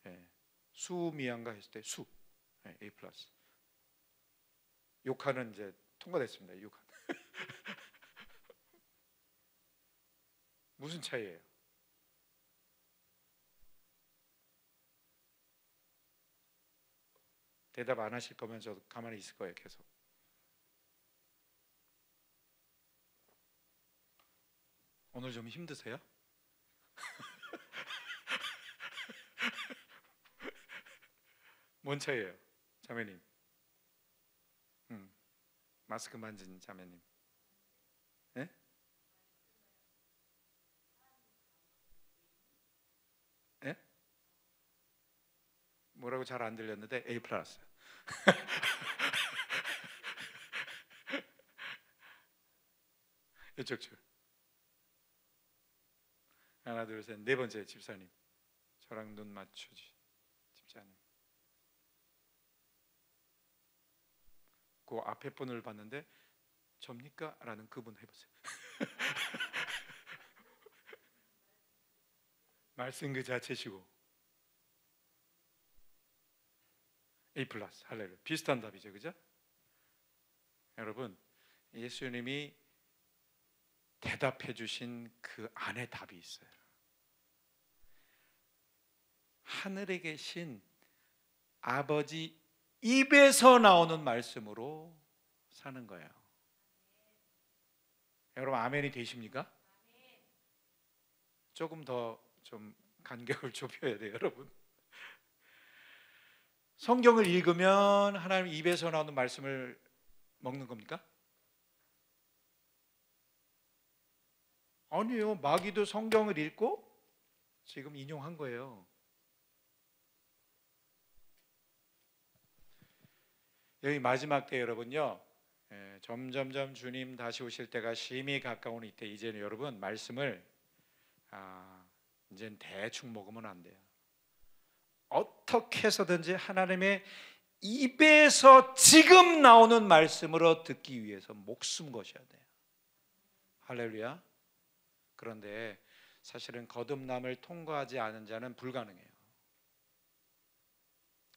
예. 수미양가 했을 때 수. 예, A 플러스. 욕하는 이제 통과됐습니다. 욕하는. 무슨 차이예요? 대답 안 하실 거면 저도 가만히 있을 거예요. 계속. 오늘 좀 힘드세요? 뭔 차이예요? 자매님. 마스크 만진 자매님. 예? 예? 뭐라고 잘 안 들렸는데 A 플러스. 이쪽 줄. 하나, 둘, 셋. 네 번째 집사님. 저랑 눈 맞추지. 집사님. 그 앞에 분을 봤는데 접니까? 라는 그분 해보세요. 말씀 그 자체시고 A 플러스. 할렐루야. 비슷한 답이죠, 그죠? 여러분, 예수님이 대답해 주신 그 안에 답이 있어요. 하늘에 계신 아버지 입에서 나오는 말씀으로 사는 거예요. 여러분 아멘이 되십니까? 조금 더 좀 간격을 좁혀야 돼요, 여러분. 성경을 읽으면 하나님 입에서 나오는 말씀을 먹는 겁니까? 아니요. 마귀도 성경을 읽고 지금 인용한 거예요. 여기 마지막 때 여러분요, 점점점 주님 다시 오실 때가 심히 가까운 이때 이제는 여러분 말씀을 이제는 대충 먹으면 안 돼요. 어떻게 해서든지 하나님의 입에서 지금 나오는 말씀으로 듣기 위해서 목숨 거셔야 돼요. 할렐루야. 그런데 사실은 거듭남을 통과하지 않은 자는 불가능해요.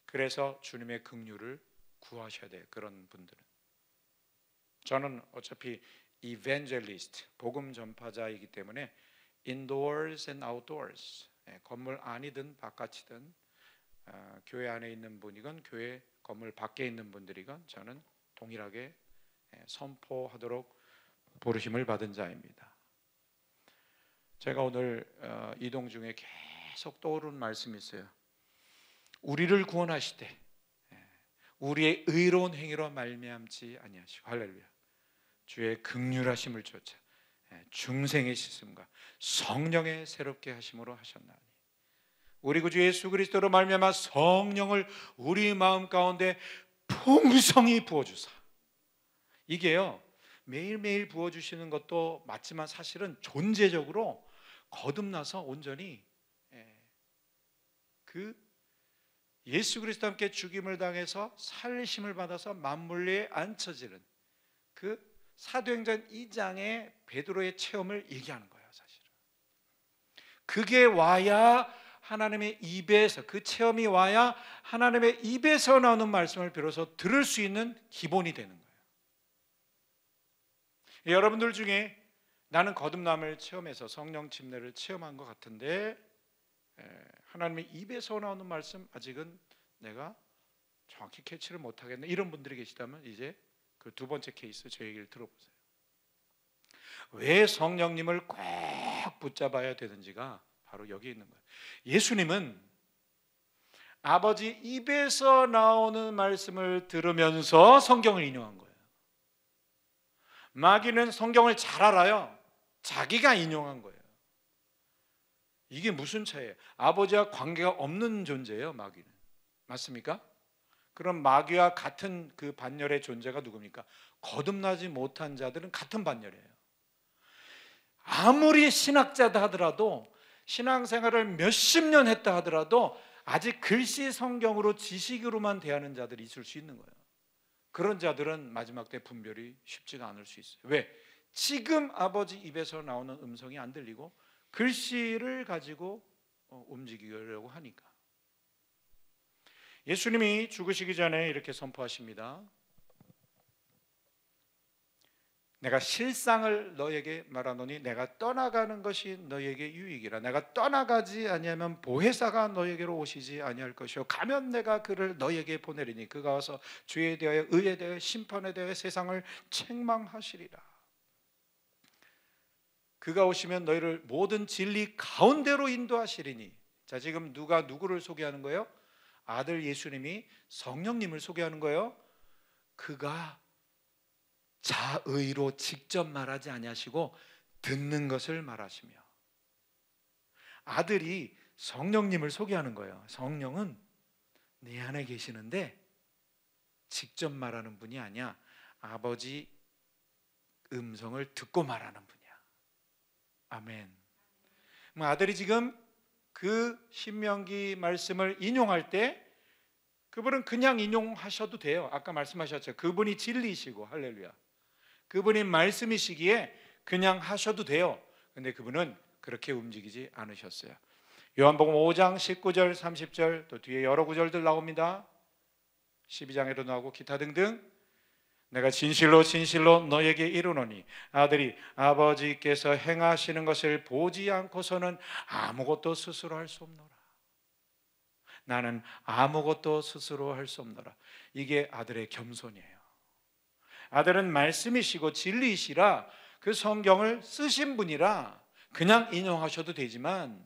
그래서 주님의 긍휼을 구하셔야 돼요. 그런 분들은. 저는 어차피 evangelist, 복음 전파자이기 때문에 indoors and outdoors, 건물 안이든 바깥이든 교회 안에 있는 분이건 교회 건물 밖에 있는 분들이건 저는 동일하게 선포하도록 부르심을 받은 자입니다. 제가 오늘 이동 중에 계속 떠오르는 말씀이 있어요. 우리를 구원하시되 우리의 의로운 행위로 말미암지 아니하시고, 할렐루야, 주의 긍휼하심을 쫓아 중생의 씻음과 성령의 새롭게 하심으로 하셨나니 우리 구주 예수 그리스도로 말미암아 성령을 우리 마음 가운데 풍성히 부어주사. 이게요, 매일매일 부어주시는 것도 맞지만 사실은 존재적으로 거듭나서 온전히 그 예수 그리스도와 함께 죽임을 당해서 살리심을 받아서 만물리에 앉혀지는 그 사도행전 2장의 베드로의 체험을 얘기하는 거예요, 사실은. 그게 와야 하나님의 입에서, 그 체험이 와야 하나님의 입에서 나오는 말씀을 비로소 들을 수 있는 기본이 되는 거예요. 여러분들 중에 나는 거듭남을 체험해서 성령 침례를 체험한 것 같은데 하나님의 입에서 나오는 말씀 아직은 내가 정확히 캐치를 못하겠네, 이런 분들이 계시다면 이제 그 두 번째 케이스 제 얘기를 들어보세요. 왜 성령님을 꼭 붙잡아야 되는지가 바로 여기 있는 거예요. 예수님은 아버지 입에서 나오는 말씀을 들으면서 성경을 인용한 거예요. 마귀는 성경을 잘 알아요. 자기가 인용한 거예요. 이게 무슨 차이예요? 아버지와 관계가 없는 존재예요, 마귀는. 맞습니까? 그럼 마귀와 같은 그 반열의 존재가 누굽니까? 거듭나지 못한 자들은 같은 반열이에요. 아무리 신학자다 하더라도, 신앙생활을 몇십 년 했다 하더라도 아직 글씨 성경으로 지식으로만 대하는 자들이 있을 수 있는 거예요. 그런 자들은 마지막 때 분별이 쉽지가 않을 수 있어요. 왜? 지금 아버지 입에서 나오는 음성이 안 들리고 글씨를 가지고 움직이려고 하니까. 예수님이 죽으시기 전에 이렇게 선포하십니다. 내가 실상을 너에게 말하노니 내가 떠나가는 것이 너에게 유익이라. 내가 떠나가지 아니하면 보혜사가 너에게로 오시지 아니할 것이요 가면 내가 그를 너에게 보내리니 그가 와서 죄에 대하여 의에 대하여 심판에 대하여 세상을 책망하시리라. 그가 오시면 너희를 모든 진리 가운데로 인도하시리니. 자, 지금 누가 누구를 소개하는 거예요? 아들 예수님이 성령님을 소개하는 거예요. 그가 자의로 직접 말하지 아니하시고 듣는 것을 말하시며. 아들이 성령님을 소개하는 거예요. 성령은 네 안에 계시는데 직접 말하는 분이 아니야. 아버지 음성을 듣고 말하는 분이야. 아멘. 아들이 지금 그 신명기 말씀을 인용할 때 그분은 그냥 인용하셔도 돼요. 아까 말씀하셨죠. 그분이 진리시고, 할렐루야. 그분이 말씀이시기에 그냥 하셔도 돼요. 근데 그분은 그렇게 움직이지 않으셨어요. 요한복음 5장 19절 30절 또 뒤에 여러 구절들 나옵니다. 12장에도 나오고 기타 등등. 내가 진실로 진실로 너에게 이르노니 아들이 아버지께서 행하시는 것을 보지 않고서는 아무것도 스스로 할 수 없노라. 나는 아무것도 스스로 할 수 없노라. 이게 아들의 겸손이에요. 아들은 말씀이시고 진리이시라 그 성경을 쓰신 분이라 그냥 인용하셔도 되지만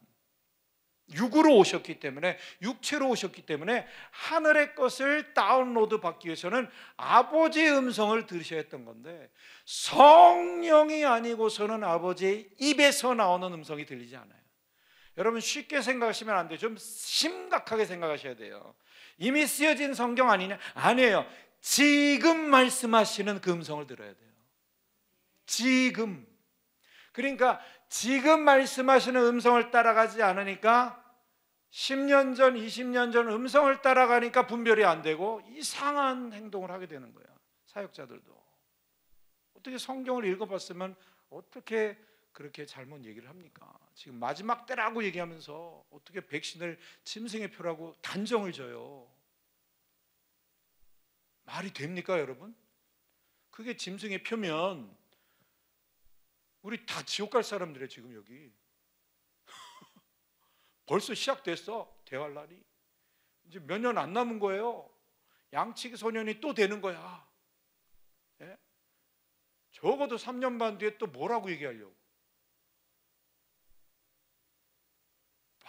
육으로 오셨기 때문에, 육체로 오셨기 때문에 하늘의 것을 다운로드 받기 위해서는 아버지의 음성을 들으셔야 했던 건데 성령이 아니고서는 아버지의 입에서 나오는 음성이 들리지 않아요. 여러분 쉽게 생각하시면 안 돼요. 좀 심각하게 생각하셔야 돼요. 이미 쓰여진 성경 아니냐? 아니에요. 지금 말씀하시는 그 음성을 들어야 돼요. 지금. 그러니까 지금 말씀하시는 음성을 따라가지 않으니까 10년 전, 20년 전 음성을 따라가니까 분별이 안 되고 이상한 행동을 하게 되는 거예요. 사역자들도. 어떻게 성경을 읽어봤으면 어떻게 그렇게 잘못 얘기를 합니까? 지금 마지막 때라고 얘기하면서 어떻게 백신을 짐승의 표라고 단정을 져요? 말이 됩니까, 여러분? 그게 짐승의 표면 우리 다 지옥 갈 사람들이에요. 지금 여기 벌써 시작됐어. 대할 날이 이제 몇 년 안 남은 거예요. 양치기 소년이 또 되는 거야. 예? 적어도 3년 반 뒤에 또 뭐라고 얘기하려고.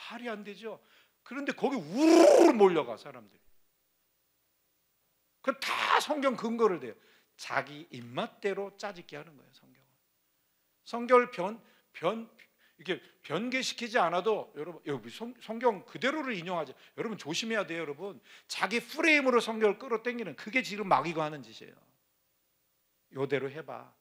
말이 안 되죠. 그런데 거기 우르르 몰려가 사람들이. 그 다 성경 근거를 대요. 자기 입맛대로 짜집게 하는 거예요. 성경을 이렇게 변개시키지 않아도 여러분 여기 성경 그대로를 인용하지. 여러분 조심해야 돼요. 여러분 자기 프레임으로 성경을 끌어당기는 그게 지금 마귀가 하는 짓이에요. 이대로 해봐.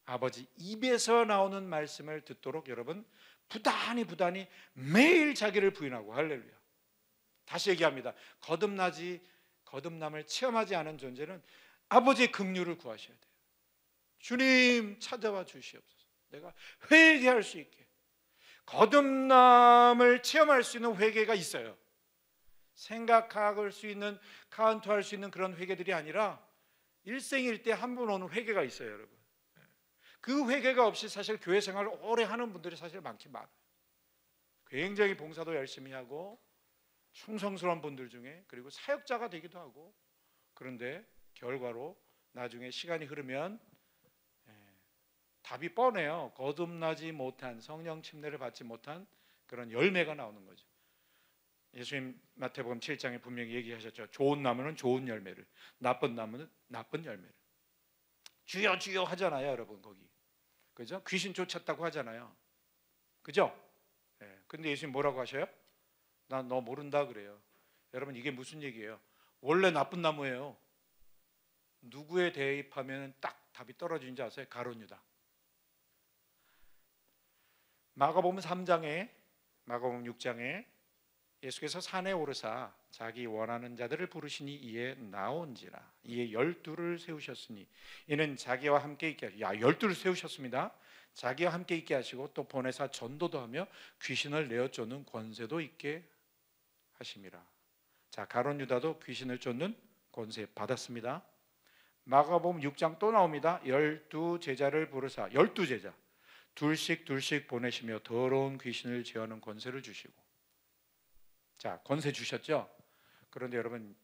아버지 입에서 나오는 말씀을 듣도록 여러분 부단히 매일 자기를 부인하고. 할렐루야. 다시 얘기합니다. 거듭남을 체험하지 않은 존재는 아버지의 긍휼을 구하셔야 돼요. 주님 찾아와 주시옵소서. 내가 회개할 수 있게, 거듭남을 체험할 수 있는 회개가 있어요. 생각할 수 있는, 카운트할 수 있는 그런 회개들이 아니라 일생일대 한 번 오는 회개가 있어요, 여러분. 그 회개가 없이 사실 교회 생활을 오래 하는 분들이 사실 많긴 많아요. 굉장히 봉사도 열심히 하고 충성스러운 분들 중에, 그리고 사역자가 되기도 하고, 그런데 결과로 나중에 시간이 흐르면 답이 뻔해요. 거듭나지 못한, 성령 침례를 받지 못한 그런 열매가 나오는 거죠. 예수님 마태복음 7장에 분명히 얘기하셨죠. 좋은 나무는 좋은 열매를, 나쁜 나무는 나쁜 열매를. 주여 주여 하잖아요, 여러분. 거기 그죠? 귀신 쫓았다고 하잖아요, 그죠? 근데 예수님 뭐라고 하셔요? 난 너 모른다 그래요. 여러분, 이게 무슨 얘기예요? 원래 나쁜 나무예요. 누구에 대입하면 딱 답이 떨어지는지 아세요? 가룟 유다. 마가복음 3장에, 마가복음 6장에 예수께서 산에 오르사 자기 원하는 자들을 부르시니 이에 나온지라. 이에 12를 세우셨으니 이는 자기와 함께 있게 하시고, 12를 세우셨습니다. 자기와 함께 있게 하시고 또 보내사 전도도 하며 귀신을 내어 쫓는 권세도 있게 하심이라. 자, 가룟 유다도 귀신을 쫓는 권세 받았습니다. 마가복음 6장 또 나옵니다. 12 제자를 부르사, 12 제자 둘씩 둘씩 보내시며 더러운 귀신을 제어하는 권세를 주시고. 자, 권세 주셨죠? 그런데 여러분,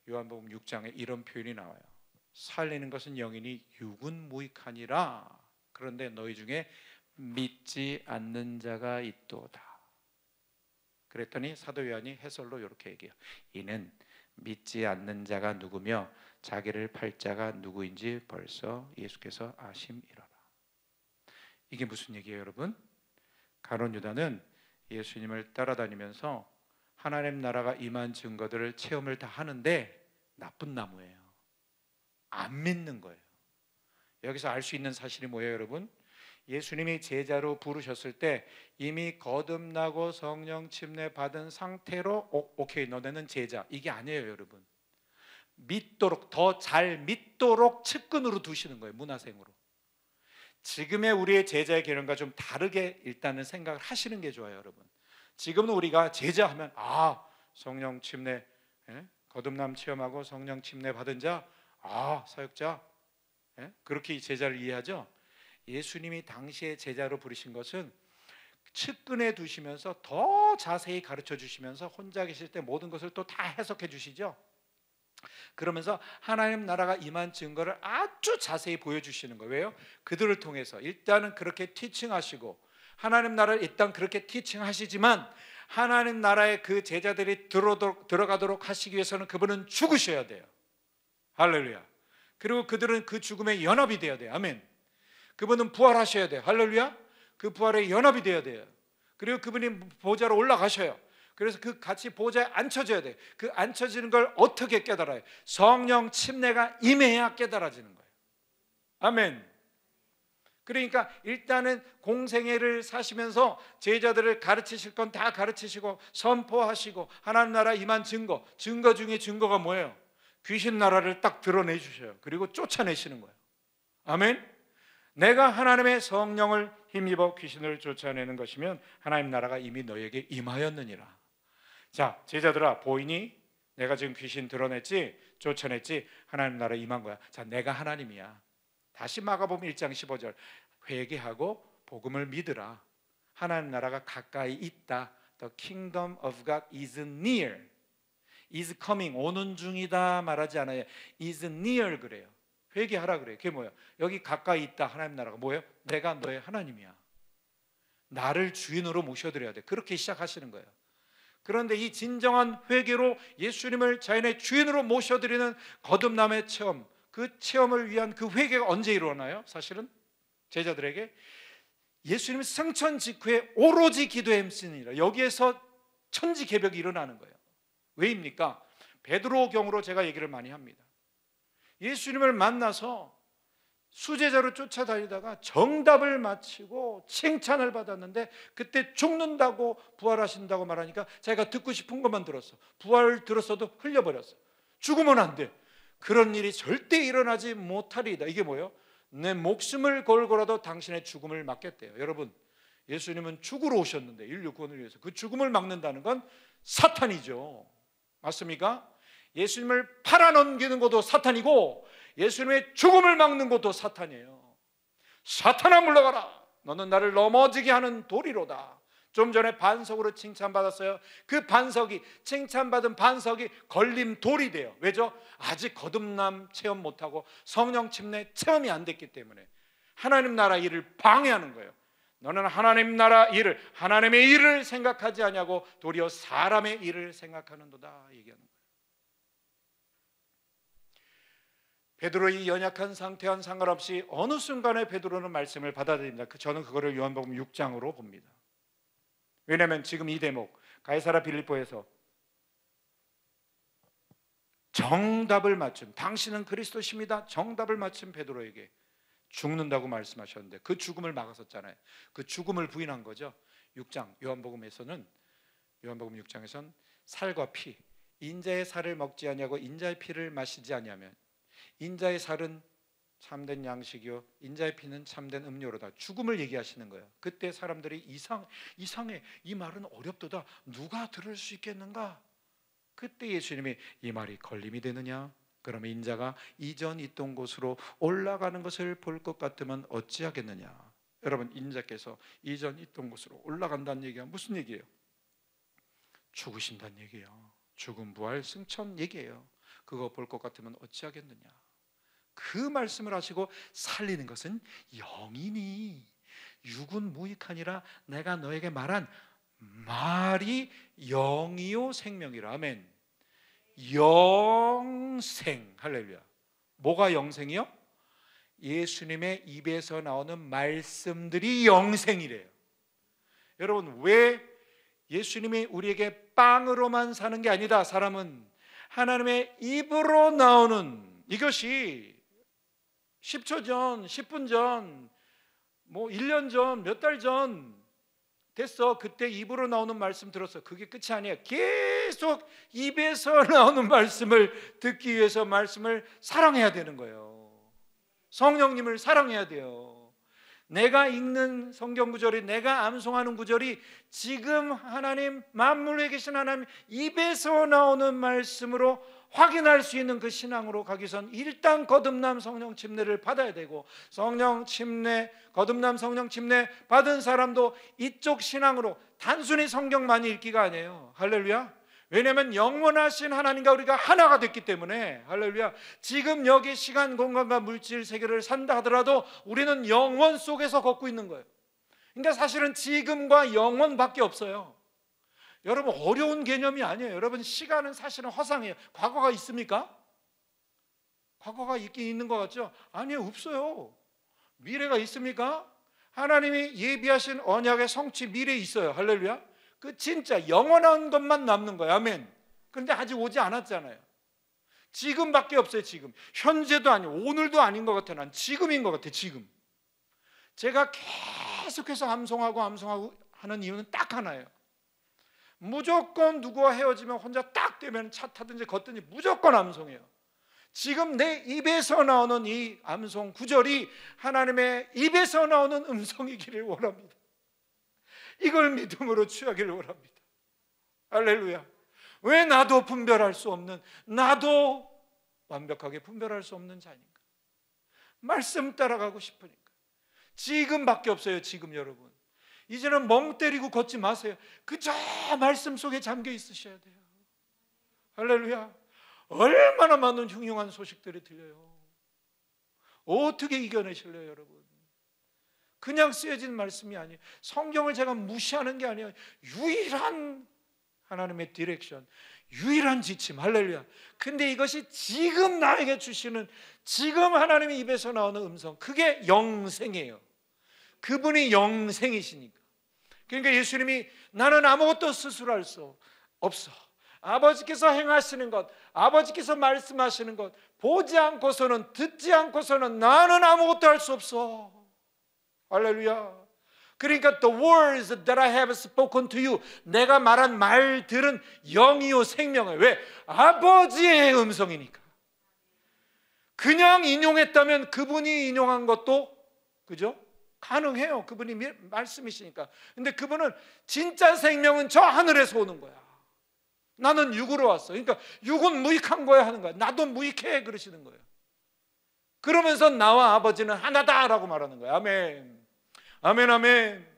요한복음 6장에 이런 표현이 나와요. 살리는 것은 영이니 육은 무익하니라. 그런데 너희 중에 믿지 않는 자가 있도다. 그랬더니 사도 요한이 해설로 이렇게 얘기해요. 이는 믿지 않는 자가 누구며 자기를 팔 자가 누구인지 벌써 예수께서 아심이로라. 이게 무슨 얘기예요, 여러분? 가룟 유다는 예수님을 따라다니면서 하나님 나라가 임한 증거들을 체험을 다 하는데 나쁜 나무예요. 안 믿는 거예요. 여기서 알 수 있는 사실이 뭐예요, 여러분? 예수님이 제자로 부르셨을 때 이미 거듭나고 성령 침례 받은 상태로 오케이, 너네는 제자, 이게 아니에요, 여러분. 믿도록, 더 잘 믿도록 측근으로 두시는 거예요, 문화생으로. 지금의 우리의 제자의 개념과 좀 다르게 일단은 생각을 하시는 게 좋아요, 여러분. 지금은 우리가 제자 하면 성령 침례, 거듭남 체험하고 성령 침례 받은 자, 사역자, 그렇게 제자를 이해하죠. 예수님이 당시에 제자로 부르신 것은 측근에 두시면서 더 자세히 가르쳐 주시면서 혼자 계실 때 모든 것을 또 다 해석해 주시죠. 그러면서 하나님 나라가 임한 증거를 아주 자세히 보여주시는 거예요. 왜요? 그들을 통해서 일단은 그렇게 티칭하시고, 하나님 나라를 일단 그렇게 티칭하시지만 하나님 나라에 그 제자들이 들어가도록 하시기 위해서는 그분은 죽으셔야 돼요. 할렐루야. 그리고 그들은 그 죽음에 연합이 되어야 돼요. 아멘. 그분은 부활하셔야 돼요. 할렐루야. 그 부활에 연합이 되어야 돼요. 그리고 그분이 보좌로 올라가셔요. 그래서 그 같이 보좌에 앉혀져야 돼요. 그 앉혀지는 걸 어떻게 깨달아요? 성령 침례가 임해야 깨달아지는 거예요. 아멘. 그러니까 일단은 공생애를 사시면서 제자들을 가르치실 건 다 가르치시고 선포하시고 하나님 나라 임한 증거 중에 증거가 뭐예요? 귀신 나라를 딱 드러내 주셔요. 그리고 쫓아내시는 거예요. 아멘. 내가 하나님의 성령을 힘입어 귀신을 쫓아내는 것이면 하나님 나라가 이미 너에게 임하였느니라. 자, 제자들아, 보이니? 내가 지금 귀신 드러냈지? 쫓아냈지? 하나님 나라 임한 거야. 자, 내가 하나님이야. 다시 마가복음 1장 15절, 회개하고 복음을 믿으라. 하나님 나라가 가까이 있다. The kingdom of God is near. is coming, 오는 중이다 말하지 않아요. is near 그래요. 회개하라 그래요. 그게 뭐예요? 여기 가까이 있다. 하나님 나라가 뭐예요? 내가 너의 하나님이야. 나를 주인으로 모셔드려야 돼. 그렇게 시작하시는 거예요. 그런데 이 진정한 회개로 예수님을 자신의 주인으로 모셔드리는 거듭남의 체험, 그 체험을 위한 그 회개가 언제 일어나요? 사실은 제자들에게 예수님 승천 직후에 오로지 기도에 힘쓰니라. 여기에서 천지개벽이 일어나는 거예요. 왜입니까? 베드로 경우로 제가 얘기를 많이 합니다. 예수님을 만나서 수제자로 쫓아다니다가 정답을 마치고 칭찬을 받았는데 그때 죽는다고 부활하신다고 말하니까 자기가 듣고 싶은 것만 들었어. 부활을 들었어도 흘려버렸어. 죽으면 안 돼. 그런 일이 절대 일어나지 못하리이다. 이게 뭐예요? 내 목숨을 걸고라도 당신의 죽음을 막겠대요. 여러분, 예수님은 죽으러 오셨는데 인류 구원을 위해서 그 죽음을 막는다는 건 사탄이죠. 맞습니까? 예수님을 팔아넘기는 것도 사탄이고 예수님의 죽음을 막는 것도 사탄이에요. 사탄아 물러가라. 너는 나를 넘어지게 하는 도리로다. 좀 전에 반석으로 칭찬받았어요. 그 반석이, 칭찬받은 반석이 걸림돌이 돼요. 왜죠? 아직 거듭남 체험 못하고 성령 침례 체험이 안 됐기 때문에 하나님 나라 일을 방해하는 거예요. 너는 하나님 나라 일을, 하나님의 일을 생각하지 아니하고 도리어 사람의 일을 생각하는도다 얘기하는 거예요. 베드로의 연약한 상태와는 상관없이 어느 순간에 베드로는 말씀을 받아들입니다. 저는 그거를 요한복음 6장으로 봅니다. 왜냐하면 지금 이 대목 가이사랴 빌립보에서 정답을 맞춘, 당신은 그리스도십니다, 정답을 맞춘 베드로에게 죽는다고 말씀하셨는데 그 죽음을 막았었잖아요. 그 죽음을 부인한 거죠. 6장 요한복음에서는, 요한복음 6장에서는 살과 피, 인자의 살을 먹지 아니하고 인자의 피를 마시지 아니하면 인자의 살은 참된 양식이요 인자의 피는 참된 음료로다. 죽음을 얘기하시는 거예요. 그때 사람들이 이상해, 이 말은 어렵도다, 누가 들을 수 있겠는가? 그때 예수님이 이 말이 걸림이 되느냐? 그러면 인자가 이전 있던 곳으로 올라가는 것을 볼 것 같으면 어찌하겠느냐? 여러분, 인자께서 이전 있던 곳으로 올라간다는 얘기가 무슨 얘기예요? 죽으신다는 얘기예요. 죽음, 부활, 승천 얘기예요. 그거 볼 것 같으면 어찌하겠느냐? 그 말씀을 하시고 살리는 것은 영이니 육은 무익하니라. 내가 너에게 말한 말이 영이요 생명이라. 아멘. 영생. 할렐루야. 뭐가 영생이요? 예수님의 입에서 나오는 말씀들이 영생이래요. 여러분, 왜 예수님이 우리에게 빵으로만 사는 게 아니다. 사람은 하나님의 입으로 나오는, 이것이 10초 전, 10분 전, 뭐 1년 전, 몇 달 전 됐어. 그때 입으로 나오는 말씀 들었어. 그게 끝이 아니에요. 계속 입에서 나오는 말씀을 듣기 위해서 말씀을 사랑해야 되는 거예요. 성령님을 사랑해야 돼요. 내가 읽는 성경 구절이, 내가 암송하는 구절이 지금 하나님, 만물에 계신 하나님 입에서 나오는 말씀으로 확인할 수 있는 그 신앙으로 가기 전 일단 거듭남 성령 침례를 받아야 되고, 성령 침례, 거듭남 성령 침례 받은 사람도 이쪽 신앙으로 단순히 성경만이 읽기가 아니에요. 할렐루야. 왜냐하면 영원하신 하나님과 우리가 하나가 됐기 때문에, 할렐루야. 지금 여기 시간, 공간과 물질 세계를 산다 하더라도 우리는 영원 속에서 걷고 있는 거예요. 그러니까 사실은 지금과 영원밖에 없어요. 여러분, 어려운 개념이 아니에요. 여러분, 시간은 사실은 허상이에요. 과거가 있습니까? 과거가 있긴 있는 것 같죠? 아니요, 없어요. 미래가 있습니까? 하나님이 예비하신 언약의 성취, 미래에 있어요. 할렐루야. 그 진짜 영원한 것만 남는 거예요. 아멘. 그런데 아직 오지 않았잖아요. 지금밖에 없어요. 지금. 현재도 아니고 오늘도 아닌 것 같아요. 난 지금인 것 같아요. 지금. 제가 계속해서 암송하고 하는 이유는 딱 하나예요. 무조건 누구와 헤어지면 혼자 딱 되면 차 타든지 걷든지 무조건 암송해요. 지금 내 입에서 나오는 이 암송 구절이 하나님의 입에서 나오는 음성이기를 원합니다. 이걸 믿음으로 취하기를 원합니다. 할렐루야. 왜 나도 분별할 수 없는, 나도 완벽하게 분별할 수 없는 자니까? 말씀 따라가고 싶으니까. 지금밖에 없어요. 지금. 여러분, 이제는 멍 때리고 걷지 마세요. 그저 말씀 속에 잠겨 있으셔야 돼요. 할렐루야. 얼마나 많은 흉흉한 소식들이 들려요. 어떻게 이겨내실래요, 여러분? 그냥 쓰여진 말씀이 아니에요. 성경을 제가 무시하는 게 아니에요. 유일한 하나님의 디렉션, 유일한 지침. 할렐루야. 근데 이것이 지금 나에게 주시는, 지금 하나님의 입에서 나오는 음성, 그게 영생이에요. 그분이 영생이시니까. 그러니까 예수님이 나는 아무것도 스스로 할 수 없어, 아버지께서 행하시는 것, 아버지께서 말씀하시는 것 보지 않고서는, 듣지 않고서는 나는 아무것도 할 수 없어. 할렐루야. 그러니까 the words that I have spoken to you, 내가 말한 말들은 영이요 생명이에요. 왜? 아버지의 음성이니까. 그냥 인용했다면 그분이 인용한 것도, 그죠? 가능해요. 그분이 말씀이시니까. 근데 그분은 진짜 생명은 저 하늘에서 오는 거야. 나는 육으로 왔어. 그러니까 육은 무익한 거야 하는 거야. 나도 무익해 그러시는 거예요. 그러면서 나와 아버지는 하나다라고 말하는 거야. 아멘. 아멘, 아멘.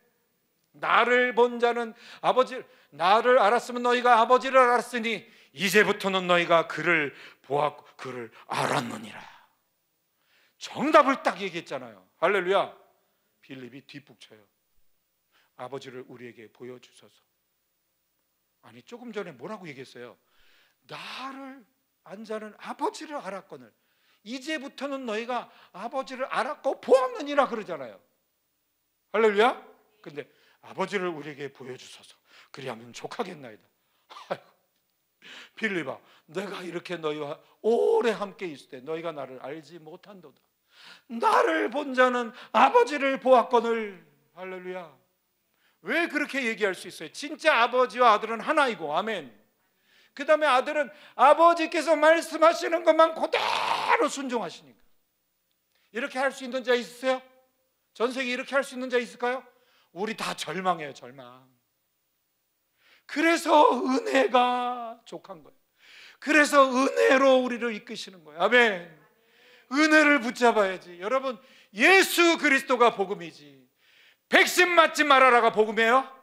나를 본 자는 아버지, 나를 알았으면 너희가 아버지를 알았으니 이제부터는 너희가 그를 보았고 그를 알았느니라. 정답을 딱 얘기했잖아요. 할렐루야. 빌립이 뒷북쳐요. 아버지를 우리에게 보여주소서. 아니, 조금 전에 뭐라고 얘기했어요? 나를 안 자는 아버지를 알았거늘 이제부터는 너희가 아버지를 알았고 보았느니라 그러잖아요. 할렐루야. 근데 아버지를 우리에게 보여주소서. 그리하면 족하겠나이다. 아이고, 빌립아, 내가 이렇게 너희와 오래 함께 있을 때 너희가 나를 알지 못한도다. 나를 본 자는 아버지를 보았거늘. 할렐루야. 왜 그렇게 얘기할 수 있어요? 진짜 아버지와 아들은 하나이고, 아멘. 그 다음에 아들은 아버지께서 말씀하시는 것만 그대로 순종하시니까. 이렇게 할 수 있는 자 있으세요? 전 세계에 이렇게 할 수 있는 자 있을까요? 우리 다 절망해요, 절망. 그래서 은혜가 족한 거예요. 그래서 은혜로 우리를 이끄시는 거예요. 아멘. 은혜를 붙잡아야지. 여러분, 예수 그리스도가 복음이지. 백신 맞지 말아라가 복음이에요?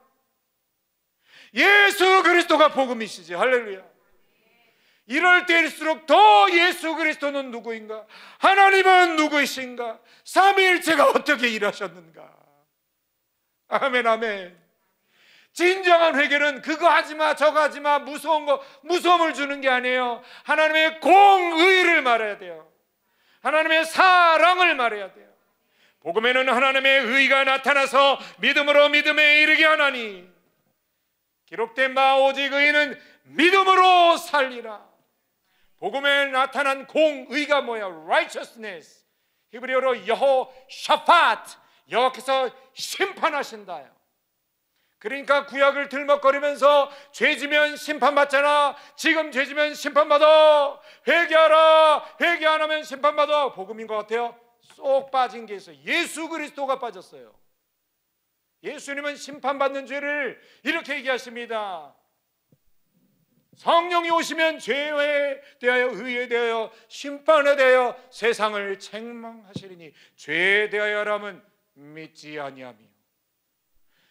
예수 그리스도가 복음이시지. 할렐루야. 이럴 때일수록 더 예수 그리스도는 누구인가? 하나님은 누구이신가? 삼위일체가 어떻게 일하셨는가? 아멘, 아멘. 진정한 회개는 그거 하지마 저거 하지마 무서운 거 무서움을 주는 게 아니에요. 하나님의 공의를 말해야 돼요. 하나님의 사랑을 말해야 돼요. 복음에는 하나님의 의가 나타나서 믿음으로 믿음에 이르게 하나니 기록된 바 오직 의인은 믿음으로 살리라. 복음에 나타난 공의가 뭐야? righteousness. 히브리어로 여호샤파트, 여호와께서 심판하신다요. 그러니까 구약을 들먹거리면서 죄지면 심판받잖아. 지금 죄지면 심판받아. 회개하라. 회개 안 하면 심판받아. 복음인 것 같아요. 쏙 빠진 게 있어요. 예수 그리스도가 빠졌어요. 예수님은 심판받는 죄를 이렇게 얘기하십니다. 성령이 오시면 죄에 대하여 의에 대하여 심판에 대하여 세상을 책망하시리니 죄에 대하여라면 믿지 아니하며.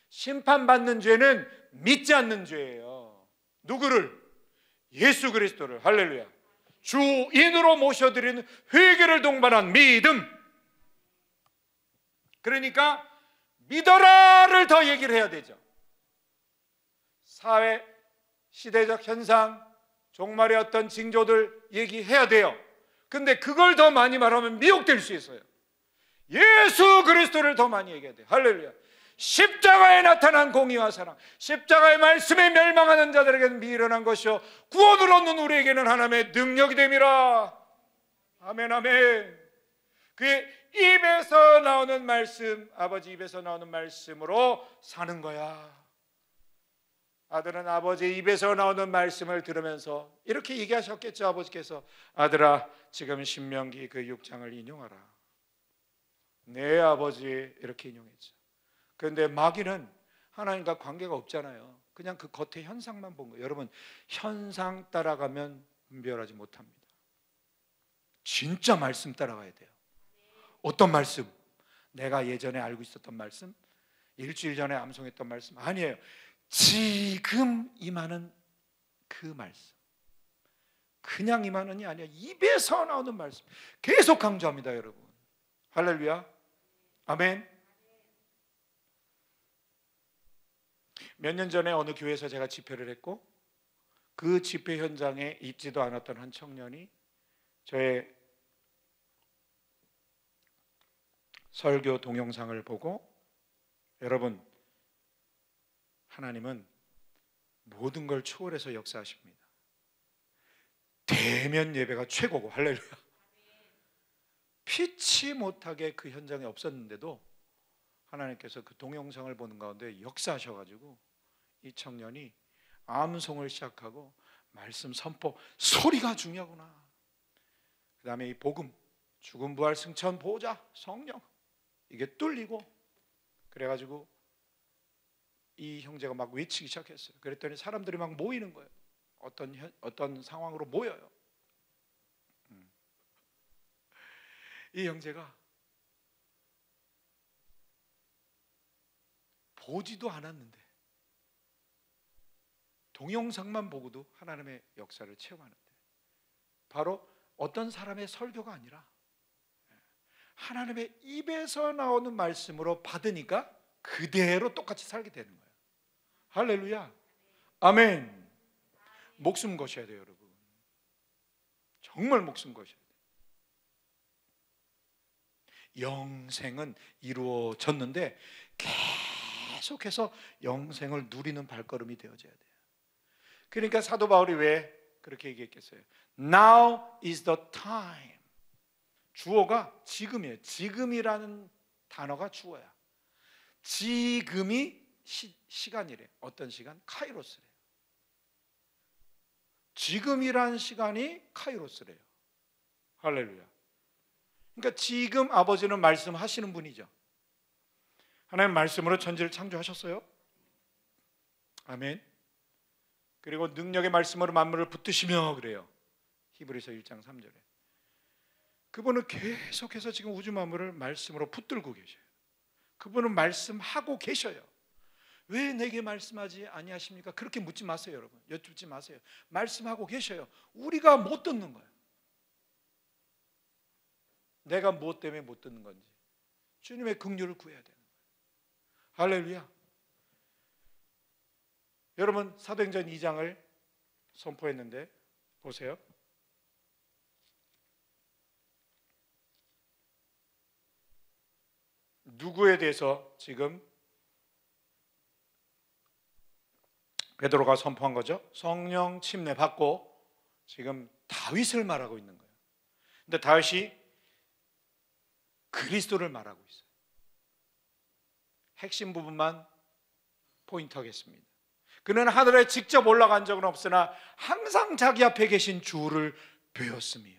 심판받는 죄는 믿지 않는 죄예요. 누구를? 예수 그리스도를. 할렐루야. 주인으로 모셔드리는 회개를 동반한 믿음. 그러니까 믿어라를 더 얘기를 해야 되죠. 사회, 시대적 현상, 종말의 어떤 징조들 얘기해야 돼요. 근데 그걸 더 많이 말하면 미혹될 수 있어요. 예수 그리스도를 더 많이 얘기해야 돼요. 할렐루야. 십자가에 나타난 공의와 사랑, 십자가의 말씀에 멸망하는 자들에게는 미련한 것이요 구원을 얻는 우리에게는 하나님의 능력이 됨이라. 아멘, 아멘. 그의 입에서 나오는 말씀, 아버지 입에서 나오는 말씀으로 사는 거야. 아들은 아버지 입에서 나오는 말씀을 들으면서 이렇게 얘기하셨겠죠. 아버지께서 아들아 지금 신명기 그 6장을 인용하라. 네 아버지 이렇게 인용했죠. 그런데 마귀는 하나님과 관계가 없잖아요. 그냥 그 겉의 현상만 본 거예요. 여러분, 현상 따라가면 분별하지 못합니다. 진짜 말씀 따라가야 돼요. 어떤 말씀? 내가 예전에 알고 있었던 말씀? 일주일 전에 암송했던 말씀? 아니에요. 지금 임하는 그 말씀. 그냥 임하는이 아니야. 입에서 나오는 말씀. 계속 강조합니다, 여러분. 할렐루야. 아멘. 몇 년 전에 어느 교회에서 제가 집회를 했고 그 집회 현장에 있지도 않았던 한 청년이 저의 설교 동영상을 보고 여러분, 하나님은 모든 걸 초월해서 역사하십니다. 대면 예배가 최고고, 할렐루야. 피치 못하게 그 현장에 없었는데도 하나님께서 그 동영상을 보는 가운데 역사하셔가지고 이 청년이 암송을 시작하고 말씀 선포, 소리가 중요하구나. 그 다음에 이 복음, 죽음 부활 승천 보호자 성령 이게 뚫리고 그래가지고 이 형제가 막 외치기 시작했어요. 그랬더니 사람들이 막 모이는 거예요. 어떤 상황으로 모여요. 이 형제가 보지도 않았는데 동영상만 보고도 하나님의 역사를 체험하는데, 바로 어떤 사람의 설교가 아니라 하나님의 입에서 나오는 말씀으로 받으니까 그대로 똑같이 살게 되는 거예요. 할렐루야, 아멘. 목숨 거셔야 돼요, 여러분. 정말 목숨 거셔야 돼요. 영생은 이루어졌는데 계속해서 영생을 누리는 발걸음이 되어져야 돼요. 그러니까 사도 바울이 왜 그렇게 얘기했겠어요? Now is the time. 주어가 지금이에요. 지금이라는 단어가 주어야. 지금이 시간이래. 어떤 시간? 카이로스래요. 지금이란 시간이 카이로스래요. 할렐루야. 그러니까 지금 아버지는 말씀하시는 분이죠. 하나님 말씀으로 천지를 창조하셨어요. 아멘. 그리고 능력의 말씀으로 만물을 붙드시며 그래요. 히브리서 1장 3절에. 그분은 계속해서 지금 우주 만물을 말씀으로 붙들고 계셔요. 그분은 말씀하고 계셔요. 왜 내게 말씀하지 아니하십니까? 그렇게 묻지 마세요, 여러분. 여쭙지 마세요. 말씀하고 계셔요. 우리가 못 듣는 거예요. 내가 무엇 때문에 못 듣는 건지 주님의 긍휼을 구해야 되는 거예요. 할렐루야. 여러분, 사도행전 2장을 선포했는데 보세요. 누구에 대해서 지금 베드로가 선포한 거죠? 성령 침례 받고 지금 다윗을 말하고 있는 거예요. 근데 다윗이 그리스도를 말하고 있어요. 핵심 부분만 포인트 하겠습니다. 그는 하늘에 직접 올라간 적은 없으나 항상 자기 앞에 계신 주를 배웠으며.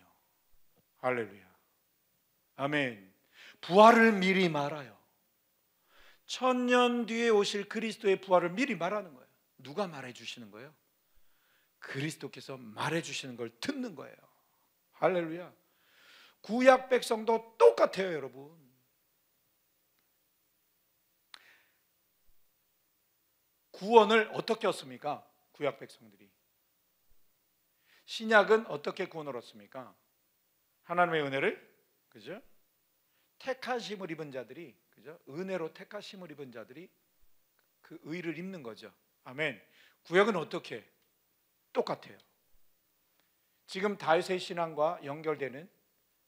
할렐루야, 아멘. 부활을 미리 말아요. 1000년 뒤에 오실 그리스도의 부활을 미리 말하는 거예요. 누가 말해 주시는 거예요? 그리스도께서 말해 주시는 걸 듣는 거예요. 할렐루야. 구약 백성도 똑같아요, 여러분. 구원을 어떻게 얻습니까? 구약 백성들이. 신약은 어떻게 구원을 얻습니까? 하나님의 은혜를, 그죠? 택하심을 입은 자들이, 그죠? 은혜로 택하심을 입은 자들이 그 의를 입는 거죠. 아멘. 구약은 어떻게? 똑같아요. 지금 다윗의 신앙과 연결되는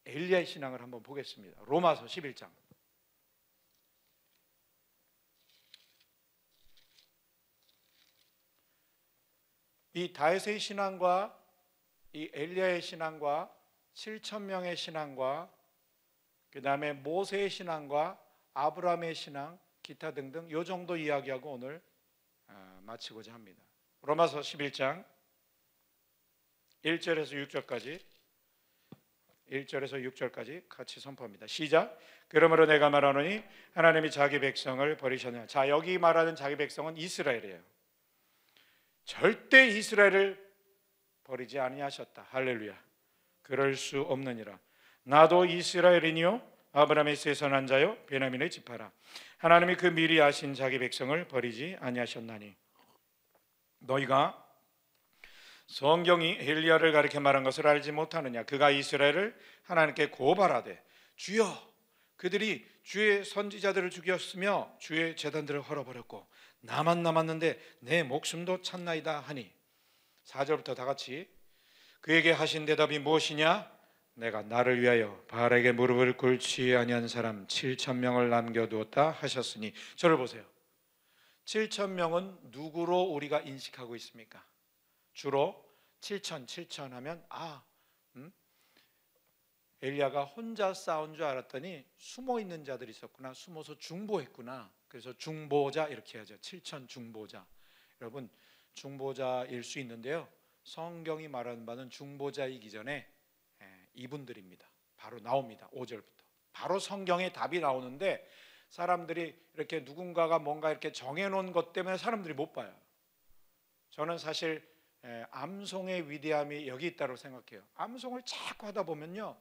엘리야의 신앙을 한번 보겠습니다. 로마서 11장. 이 다윗의 신앙과 이 엘리야의 신앙과 7,000명의 신앙과 그 다음에 모세의 신앙과 아브라함의 신앙, 기타 등등 이 정도 이야기하고 오늘 마치고자 합니다. 로마서 11장 1절에서 6절까지 1절에서 6절까지 같이 선포합니다. 시작. 그러므로 내가 말하노니 하나님이 자기 백성을 버리셨냐. 자, 여기 말하는 자기 백성은 이스라엘이에요. 절대 이스라엘을 버리지 아니하셨다. 할렐루야. 그럴 수 없느니라. 나도 이스라엘이니요 아브라함의 셋째 난 자요 베냐민의 지파라. 하나님이 그 미리 아신 자기 백성을 버리지 아니하셨나니. 너희가 성경이 엘리야를 가리켜 말한 것을 알지 못하느냐. 그가 이스라엘을 하나님께 고발하되 주여 그들이 주의 선지자들을 죽였으며 주의 제단들을 헐어버렸고 나만 남았는데 내 목숨도 찾나이다 하니. 4절부터 다 같이. 그에게 하신 대답이 무엇이냐. 내가 나를 위하여 바알에게 무릎을 꿇지 아니한 사람 7,000명을 남겨두었다 하셨으니. 저를 보세요. 7,000명은 누구로 우리가 인식하고 있습니까? 주로 7,000 하면 엘리야가 혼자 싸운 줄 알았더니 숨어 있는 자들이 있었구나. 숨어서 중보했구나. 그래서 중보자 이렇게 하죠. 7,000 중보자. 여러분, 중보자일 수 있는데요, 성경이 말하는 바는 중보자이기 전에 이분들입니다. 바로 나옵니다. 5절부터 바로 성경에 답이 나오는데 사람들이 이렇게 누군가가 뭔가 이렇게 정해놓은 것 때문에 사람들이 못 봐요. 저는 사실 암송의 위대함이 여기 있다고 생각해요. 암송을 자꾸 하다 보면요,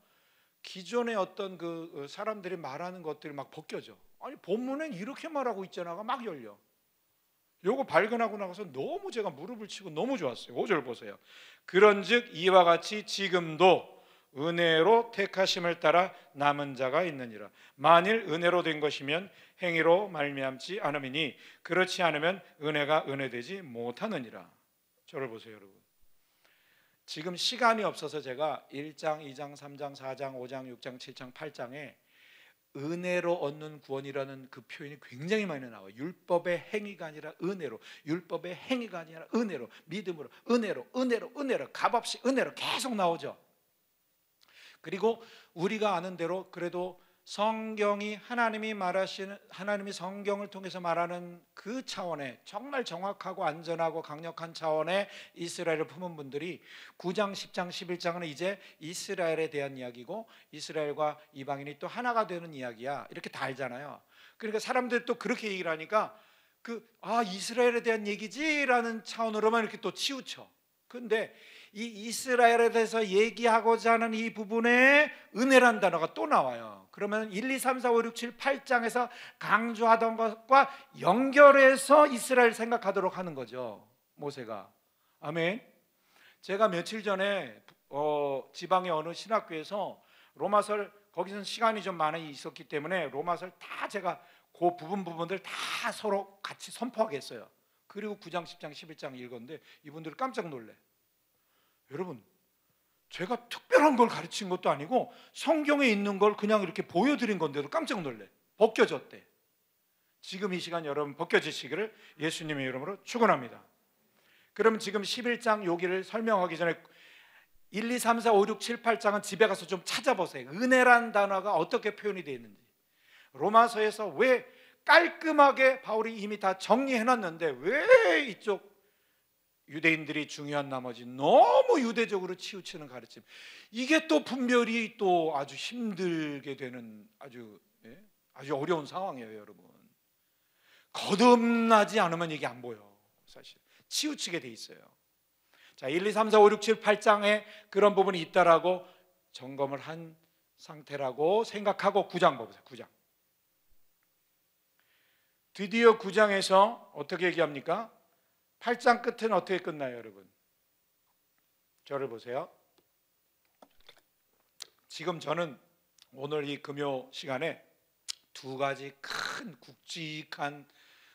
기존의 어떤 그 사람들이 말하는 것들이 막 벗겨져. 아니 본문엔 이렇게 말하고 있잖아가 막 열려. 요거 발견하고 나서 너무 제가 무릎을 치고 너무 좋았어요. 5절 보세요. 그런즉 이와 같이 지금도 은혜로 택하심을 따라 남은 자가 있느니라. 만일 은혜로 된 것이면 행위로 말미암지 않음이니 그렇지 않으면 은혜가 은혜되지 못하느니라. 저를 보세요, 여러분. 지금 시간이 없어서 제가 1장, 2장, 3장, 4장, 5장, 6장, 7장, 8장에 은혜로 얻는 구원이라는 그 표현이 굉장히 많이 나와요. 율법의 행위가 아니라 은혜로, 율법의 행위가 아니라 은혜로, 믿음으로, 은혜로, 은혜로, 은혜로, 값없이 은혜로 계속 나오죠. 그리고 우리가 아는 대로 그래도 성경이 하나님이 성경을 통해서 말하는 그 차원의 정말 정확하고 안전하고 강력한 차원의 이스라엘을 품은 분들이 9장, 10장, 11장은 이제 이스라엘에 대한 이야기고 이스라엘과 이방인이 또 하나가 되는 이야기야, 이렇게 다 알잖아요. 그러니까 사람들이 또 그렇게 얘기를 하니까 이스라엘에 대한 얘기지라는 차원으로만 이렇게 또 치우쳐. 근데 이 이스라엘에 대해서 얘기하고자 하는 이 부분에 은혜란 단어가 또 나와요. 그러면 1, 2, 3, 4, 5, 6, 7, 8장에서 강조하던 것과 연결해서 이스라엘 생각하도록 하는 거죠, 모세가. 아멘. 제가 며칠 전에 지방의 어느 신학교에서 로마서를, 거기서는 시간이 좀 많이 있었기 때문에 로마서를 다 제가 그 부분들 다 서로 같이 선포하겠어요. 그리고 9장, 10장, 11장 읽었는데 이분들이 깜짝 놀래. 여러분, 제가 특별한 걸 가르친 것도 아니고 성경에 있는 걸 그냥 이렇게 보여드린 건데도 깜짝 놀래. 벗겨졌대. 지금 이 시간 여러분 벗겨지시기를 예수님의 이름으로 축원합니다. 그럼 지금 11장 여기를 설명하기 전에 1, 2, 3, 4, 5, 6, 7, 8장은 집에 가서 좀 찾아보세요. 은혜란 단어가 어떻게 표현이 되어 있는지. 로마서에서 왜 깔끔하게 바울이 이미 다 정리해놨는데 왜 이쪽 유대인들이 중요한 나머지 너무 유대적으로 치우치는 가르침, 이게 또 분별이 또 아주 힘들게 되는 아주 어려운 상황이에요. 여러분, 거듭나지 않으면 이게 안 보여. 사실 치우치게 돼 있어요. 자, 1, 2, 3, 4, 5, 6, 7, 8장에 그런 부분이 있다라고 점검을 한 상태라고 생각하고 9장 보세요. 9장. 드디어 9장에서 어떻게 얘기합니까? 8장 끝은 어떻게 끝나요, 여러분? 저를 보세요. 지금 저는 오늘 이 금요 시간에 두 가지 큰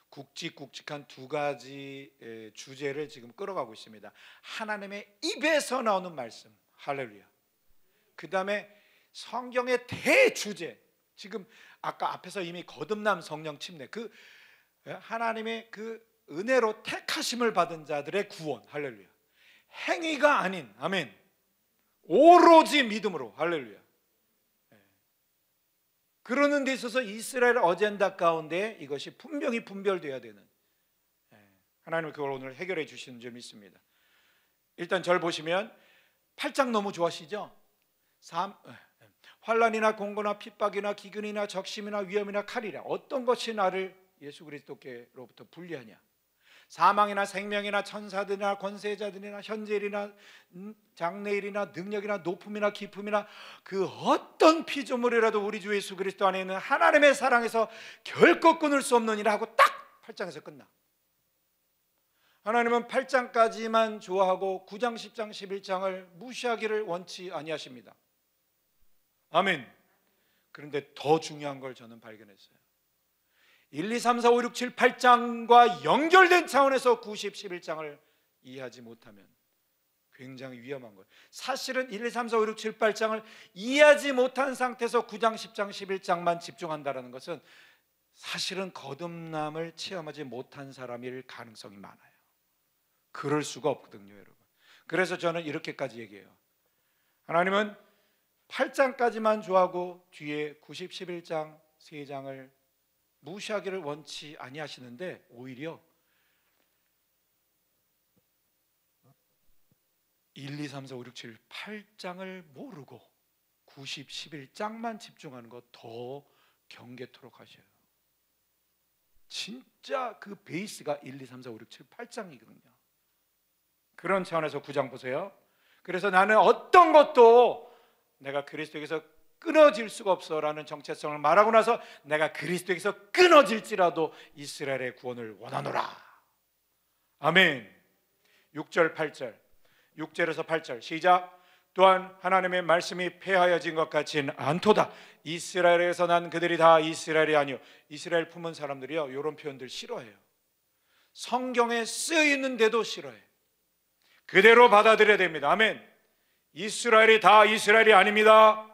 굵직굵직한 두 가지 주제를 지금 끌어가고 있습니다. 하나님의 입에서 나오는 말씀, 할렐루야. 그 다음에 성경의 대주제, 지금 아까 앞에서 이미 거듭남, 성령 침례, 하나님의 은혜로 택하심을 받은 자들의 구원, 할렐루야. 행위가 아닌, 아멘, 오로지 믿음으로, 할렐루야. 그러는 데 있어서 이스라엘 어젠다 가운데 이것이 분명히 분별되어야 되는, 하나님은 그걸 오늘 해결해 주시는 줄 믿습니다. 일단 절 보시면 8장 너무 좋아하시죠? 환난이나 공고나 핍박이나 기근이나 적심이나 위험이나 칼이라 어떤 것이 나를 예수 그리스도께로부터 분리하냐? 사망이나 생명이나 천사들이나 권세자들이나 현재일이나 장래일이나 능력이나 높음이나 깊음이나 그 어떤 피조물이라도 우리 주 예수 그리스도 안에 있는 하나님의 사랑에서 결코 끊을 수 없느니라 하고 딱 8장에서 끝나. 하나님은 8장까지만 좋아하고 9장, 10장, 11장을 무시하기를 원치 아니하십니다. 아멘. 그런데 더 중요한 걸 저는 발견했어요. 1, 2, 3, 4, 5, 6, 7, 8장과 연결된 차원에서 9, 10, 11장을 이해하지 못하면 굉장히 위험한 거예요. 사실은 1, 2, 3, 4, 5, 6, 7, 8장을 이해하지 못한 상태에서 9장, 10장, 11장만 집중한다는 것은 사실은 거듭남을 체험하지 못한 사람일 가능성이 많아요. 그럴 수가 없거든요, 여러분. 그래서 저는 이렇게까지 얘기해요. 하나님은 8장까지만 좋아하고 뒤에 90, 11장, 3장을 무시하기를 원치 아니하시는데 오히려 1, 2, 3, 4, 5, 6, 7, 8장을 모르고 90, 11장만 집중하는 거 더 경계토록 하셔요. 진짜 그 베이스가 1, 2, 3, 4, 5, 6, 7, 8장이거든요. 그런 차원에서 9장 보세요. 그래서 나는 어떤 것도 내가 그리스도에게서 끊어질 수가 없어라는 정체성을 말하고 나서 내가 그리스도에게서 끊어질지라도 이스라엘의 구원을 원하노라. 아멘. 6절 8절 6절에서 8절 시작. 또한 하나님의 말씀이 폐하여진 것 같진 않도다. 이스라엘에서 난 그들이 다 이스라엘이 아니요. 이스라엘 품은 사람들이요, 이런 표현들 싫어해요. 성경에 쓰여 있는데도 싫어해요. 그대로 받아들여야 됩니다. 아멘. 이스라엘이 다 이스라엘이 아닙니다.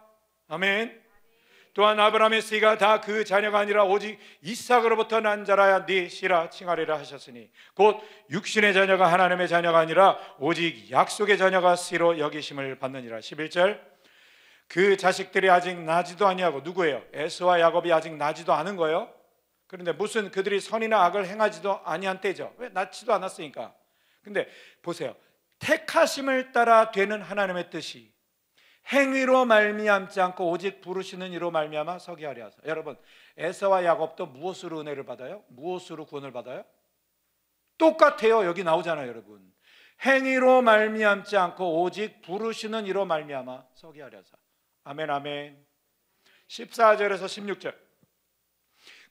아멘. 또한 아브라함의 씨가 다 그 자녀가 아니라 오직 이삭으로부터 난 자라야 네 씨라 칭하리라 하셨으니 곧 육신의 자녀가 하나님의 자녀가 아니라 오직 약속의 자녀가 씨로 여기심을 받느니라. 11절 그 자식들이 아직 나지도 아니하고, 누구예요? 에서와 야곱이 아직 나지도 않은 거예요. 그런데 무슨 그들이 선이나 악을 행하지도 아니한 때죠. 왜? 낳지도 않았으니까. 근데 보세요, 택하심을 따라 되는 하나님의 뜻이 행위로 말미암지 않고 오직 부르시는 이로 말미암아 서게 하려 하사. 여러분, 에서와 야곱도 무엇으로 은혜를 받아요? 무엇으로 구원을 받아요? 똑같아요. 여기 나오잖아요, 여러분. 행위로 말미암지 않고 오직 부르시는 이로 말미암아 서게 하려 하사. 아멘, 아멘. 14절에서 16절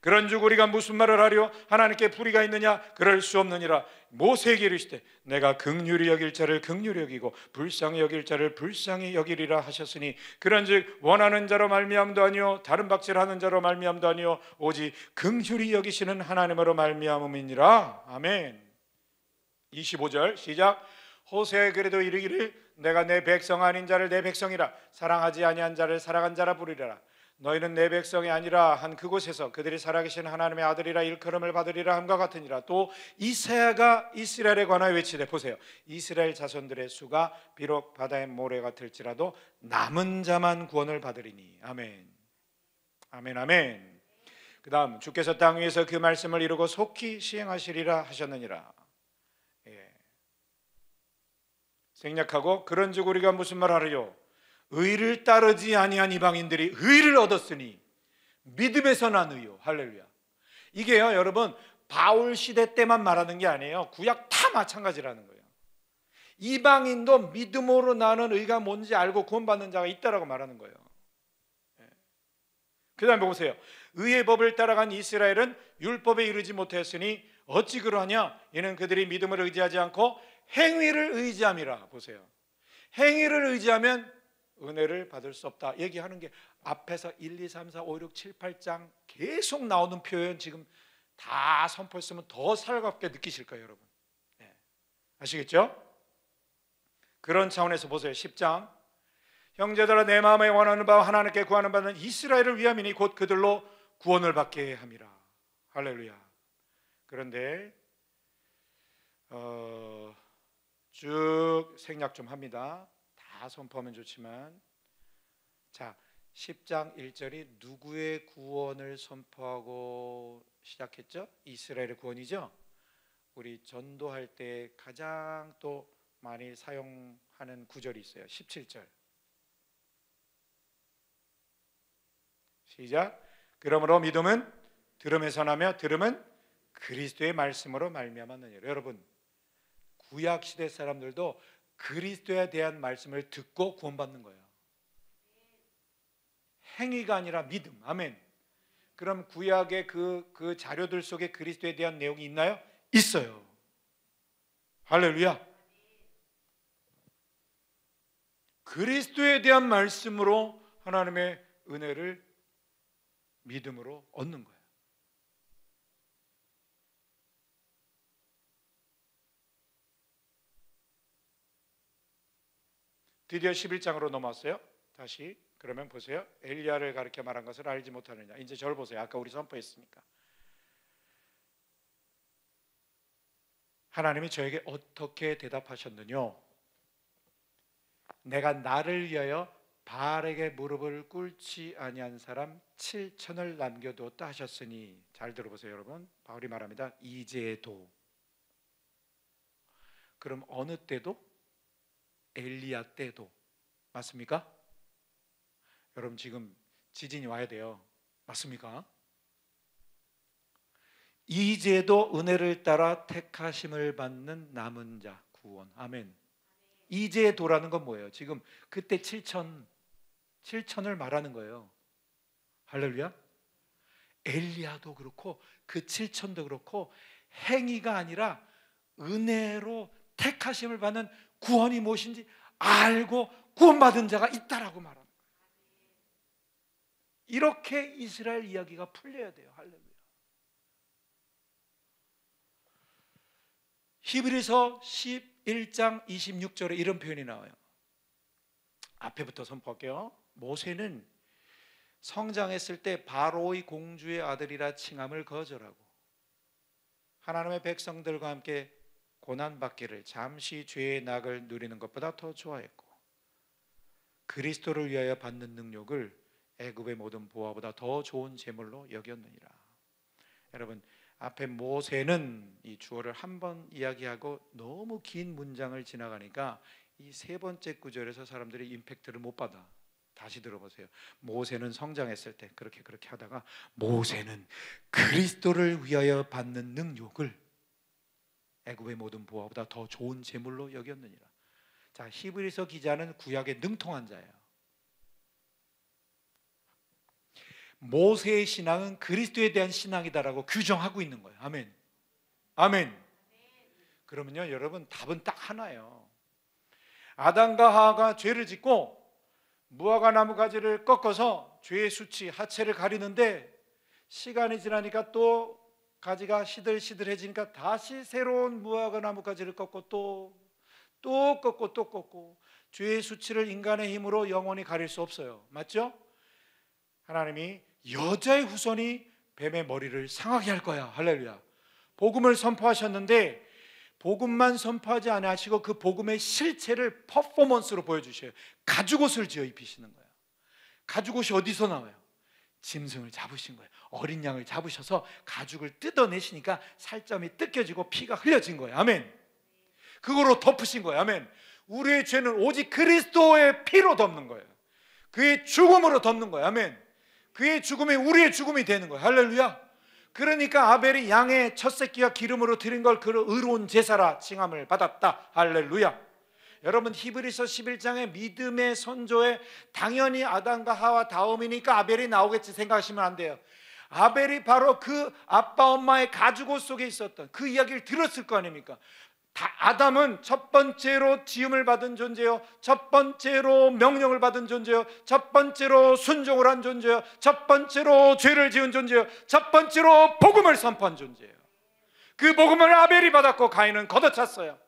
그런즉 우리가 무슨 말을 하려? 하나님께 불의가 있느냐? 그럴 수 없느니라. 모세에게 이르시되 내가 긍휼히 여길 자를 긍휼히 여기고 불쌍히 여길 자를 불쌍히 여기리라 하셨으니 그런즉 원하는 자로 말미암도 아니요 다른 박질하는 자로 말미암도 아니요 오직 긍휼히 여기시는 하나님으로 말미암음이니라. 아멘. 25절 시작. 호세에 그래도 이르기를 내가 내 백성 아닌 자를 내 백성이라 사랑하지 아니한 자를 사랑한 자라 부르리라. 너희는 내 백성이 아니라 한 그곳에서 그들이 살아계신 하나님의 아들이라 일컬음을 받으리라 함과 같으니라. 또 이사야가 이스라엘에 관하여 외치되, 보세요, 이스라엘 자손들의 수가 비록 바다의 모래 같을지라도 남은 자만 구원을 받으리니. 아멘, 아멘, 아멘. 그 다음 주께서 땅 위에서 그 말씀을 이루고 속히 시행하시리라 하셨느니라. 예. 생략하고 그런즉 우리가 무슨 말 하리요? 의를 따르지 아니한 이방인들이 의를 얻었으니 믿음에서 난 의요. 할렐루야. 이게요, 여러분, 바울 시대 때만 말하는 게 아니에요. 구약 다 마찬가지라는 거예요. 이방인도 믿음으로 나는 의가 뭔지 알고 구원받는 자가 있다라고 말하는 거예요. 그 다음에 보세요. 의의 법을 따라간 이스라엘은 율법에 이르지 못했으니 어찌 그러하냐? 이는 그들이 믿음을 의지하지 않고 행위를 의지함이라. 보세요. 행위를 의지하면 은혜를 받을 수 없다 얘기하는 게 앞에서 1, 2, 3, 4, 5, 6, 7, 8장 계속 나오는 표현 지금 다 선포했으면 더 살갑게 느끼실 거예요, 여러분. 네. 아시겠죠? 그런 차원에서 보세요. 10장 형제들아 내 마음에 원하는 바와 하나님께 구하는 바는 이스라엘을 위함이니 곧 그들로 구원을 받게 함이라. 할렐루야. 그런데 쭉 생략 좀 합니다. 다 선포하면 좋지만, 자, 10장 1절이 누구의 구원을 선포하고 시작했죠? 이스라엘의 구원이죠. 우리 전도할 때 가장 또 많이 사용하는 구절이 있어요. 17절 시작. 그러므로 믿음은 들음에서 나며 들음은 그리스도의 말씀으로 말미암았느니라. 여러분, 구약 시대 사람들도 그리스도에 대한 말씀을 듣고 구원받는 거예요. 행위가 아니라 믿음. 아멘. 그럼 구약의 그 자료들 속에 그리스도에 대한 내용이 있나요? 있어요. 할렐루야. 그리스도에 대한 말씀으로 하나님의 은혜를 믿음으로 얻는 거예요. 드디어 11장으로 넘어왔어요. 다시 그러면 보세요. 엘리야를 가리켜 말한 것을 알지 못하느냐. 이제 저를 보세요. 아까 우리 선포했으니까. 하나님이 저에게 어떻게 대답하셨느냐. 내가 나를 위하여 바알에게 무릎을 꿇지 아니한 사람 7천을 남겨두었다 하셨으니. 잘 들어보세요, 여러분. 바울이 말합니다. 이제도. 그럼 어느 때도? 엘리야 때도. 맞습니까? 여러분 지금 지진이 와야 돼요. 맞습니까? 이제도 은혜를 따라 택하심을 받는 남은 자 구원. 아멘. 이제도라는 건 뭐예요? 지금 그때 7천을 말하는 거예요. 할렐루야. 엘리야도 그렇고 그 7천도 그렇고 행위가 아니라 은혜로 택하심을 받는 구원이 무엇인지 알고 구원받은 자가 있다라고 말하는 거예요. 이렇게 이스라엘 이야기가 풀려야 돼요. 할렐루야. 히브리서 11장 26절에 이런 표현이 나와요. 앞에부터 선포할게요. 모세는 성장했을 때 바로의 공주의 아들이라 칭함을 거절하고 하나님의 백성들과 함께 고난받기를 잠시 죄의 낙을 누리는 것보다 더 좋아했고 그리스도를 위하여 받는 능력을 애굽의 모든 보화보다 더 좋은 제물로 여겼느니라. 여러분, 앞에 모세는 이 주어를 한 번 이야기하고 너무 긴 문장을 지나가니까 이 세 번째 구절에서 사람들이 임팩트를 못 받아. 다시 들어보세요. 모세는 성장했을 때 그렇게 하다가 모세는 그리스도를 위하여 받는 능력을 애굽의 모든 보화보다 더 좋은 제물로 여겼느니라. 자, 히브리서 기자는 구약에 능통한 자예요. 모세의 신앙은 그리스도에 대한 신앙이다라고 규정하고 있는 거예요. 아멘. 아멘. 그러면요, 여러분 답은 딱 하나예요. 아담과 하와가 죄를 짓고 무화과 나무 가지를 꺾어서 죄의 수치, 하체를 가리는데 시간이 지나니까 또 가지가 시들시들해지니까 다시 새로운 무화과 나무 가지를 꺾고 또 꺾고 죄의 수치를 인간의 힘으로 영원히 가릴 수 없어요. 맞죠? 하나님이 여자의 후손이 뱀의 머리를 상하게 할 거야. 할렐루야. 복음을 선포하셨는데 복음만 선포하지 않으시고 그 복음의 실체를 퍼포먼스로 보여주셔요. 가죽옷을 지어 입히시는 거예요. 가죽옷이 어디서 나와요? 짐승을 잡으신 거예요. 어린 양을 잡으셔서 가죽을 뜯어내시니까 살점이 뜯겨지고 피가 흘려진 거예요. 아멘. 그거로 덮으신 거예요. 아멘. 우리의 죄는 오직 그리스도의 피로 덮는 거예요. 그의 죽음으로 덮는 거예요. 아멘. 그의 죽음이 우리의 죽음이 되는 거예요. 할렐루야. 그러니까 아벨이 양의 첫 새끼와 기름으로 드린 걸 그 의로운 제사라 칭함을 받았다. 할렐루야. 여러분, 히브리서 11장의 믿음의 선조에 당연히 아담과 하와 다음이니까 아벨이 나오겠지 생각하시면 안 돼요. 아벨이 바로 그 아빠 엄마의 가죽옷 속에 있었던 그 이야기를 들었을 거 아닙니까? 아담은 첫 번째로 지음을 받은 존재요, 첫 번째로 명령을 받은 존재요, 첫 번째로 순종을 한 존재요, 첫 번째로 죄를 지은 존재요, 첫 번째로 복음을 선포한 존재예요. 그 복음을 아벨이 받았고 가인은 걷어찼어요.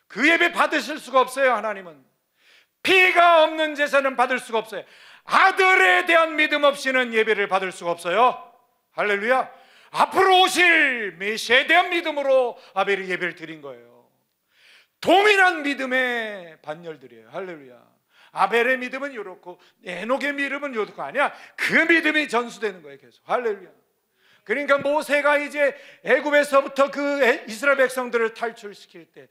그 예배 받으실 수가 없어요. 하나님은 피가 없는 제사는 받을 수가 없어요. 아들에 대한 믿음 없이는 예배를 받을 수가 없어요. 할렐루야. 앞으로 오실 메시아에 대한 믿음으로 아벨이 예배를 드린 거예요. 동일한 믿음의 반열들이에요. 할렐루야. 아벨의 믿음은 이렇고 에녹의 믿음은 이렇고 아니야. 그 믿음이 전수되는 거예요. 계속. 할렐루야. 그러니까 모세가 이제 애굽에서부터 그 이스라엘 백성들을 탈출시킬 때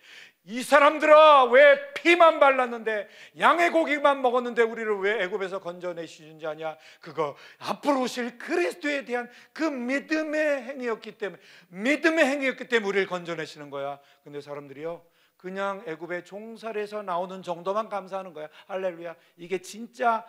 이 사람들아 왜 피만 발랐는데 양의 고기만 먹었는데 우리를 왜 애굽에서 건져내시는지 아냐? 그거 앞으로 오실 그리스도에 대한 그 믿음의 행위였기 때문에 우리를 건져내시는 거야. 근데 사람들이요 그냥 애굽의 종살에서 나오는 정도만 감사하는 거야. 할렐루야. 이게 진짜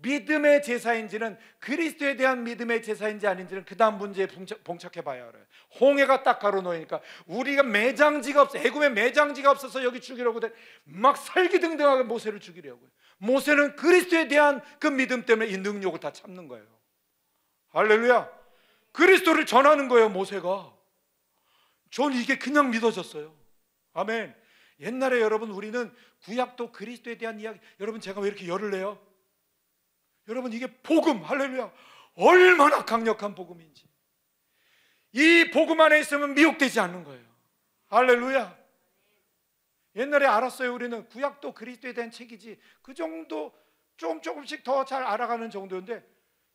믿음의 제사인지는 그리스도에 대한 믿음의 제사인지 아닌지는 그 다음 문제에 봉착해 봐야 알아요. 홍해가 딱 가로놓으니까 우리가 매장지가 없어. 애굽에 매장지가 없어서 여기 죽이려고 막 설기등등하게 모세를 죽이려고요. 모세는 그리스도에 대한 그 믿음 때문에 이 능력을 다 참는 거예요. 할렐루야. 그리스도를 전하는 거예요. 모세가. 전 이게 그냥 믿어졌어요. 아멘. 옛날에 여러분 우리는 구약도 그리스도에 대한 이야기, 여러분 제가 왜 이렇게 열을 내요? 여러분 이게 복음, 할렐루야, 얼마나 강력한 복음인지. 이 복음 안에 있으면 미혹되지 않는 거예요. 할렐루야. 옛날에 알았어요. 우리는 구약도 그리스도에 대한 책이지 그 정도 조금씩 더 잘 알아가는 정도인데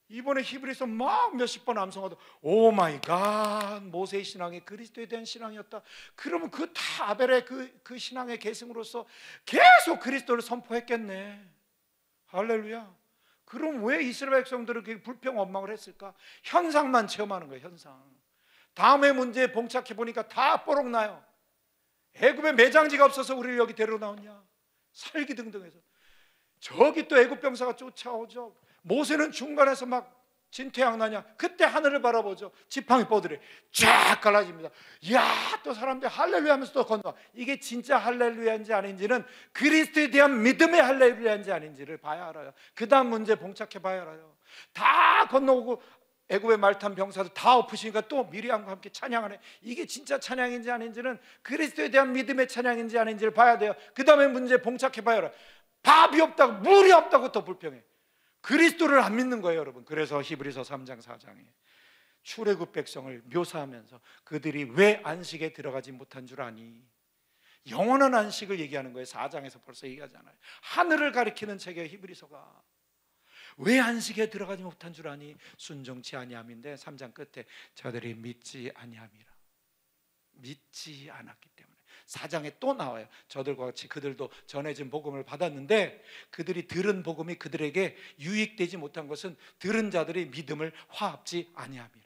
이번에 히브리서 막 몇십 번 암송하도 오 마이 갓, 모세의 신앙이 그리스도에 대한 신앙이었다. 그러면 그 다 아벨의 그 신앙의 계승으로서 계속 그리스도를 선포했겠네. 할렐루야. 그럼 왜 이스라엘 백성들은 그렇게 불평 원망을 했을까? 현상만 체험하는 거예요. 현상. 다음에 문제에 봉착해 보니까 다 뽀록 나요. 애굽에 매장지가 없어서 우리를 여기 데리러 나오냐? 살기등등해서. 저기 또 애굽 병사가 쫓아오죠. 모세는 중간에서 막 진퇴양 나냐? 그때 하늘을 바라보죠. 지팡이 뻗으래 쫙 갈라집니다. 이야, 또 사람들 할렐루야 하면서 또 건너와. 이게 진짜 할렐루야인지 아닌지는 그리스도에 대한 믿음의 할렐루야인지 아닌지를 봐야 알아요. 그 다음 문제 봉착해 봐야 알아요. 다 건너오고 애굽의 말 탄 병사들 다 엎으시니까 또 미리암과 함께 찬양하네. 이게 진짜 찬양인지 아닌지는 그리스도에 대한 믿음의 찬양인지 아닌지를 봐야 돼요. 그 다음에 문제 봉착해 봐야 알아요. 밥이 없다고, 물이 없다고 또 불평해. 그리스도를 안 믿는 거예요, 여러분. 그래서 히브리서 3장 4장에 출애굽 백성을 묘사하면서 그들이 왜 안식에 들어가지 못한 줄 아니? 영원한 안식을 얘기하는 거예요. 4장에서 벌써 얘기하잖아요. 하늘을 가리키는 책이에요, 히브리서가. 왜 안식에 들어가지 못한 줄 아니? 순종치 아니함인데 3장 끝에 저들이 믿지 아니함이라. 믿지 않았기 때문에. 4장에 또 나와요. 저들과 같이 그들도 전해진 복음을 받았는데 그들이 들은 복음이 그들에게 유익되지 못한 것은 들은 자들의 믿음을 화합지 아니함이라.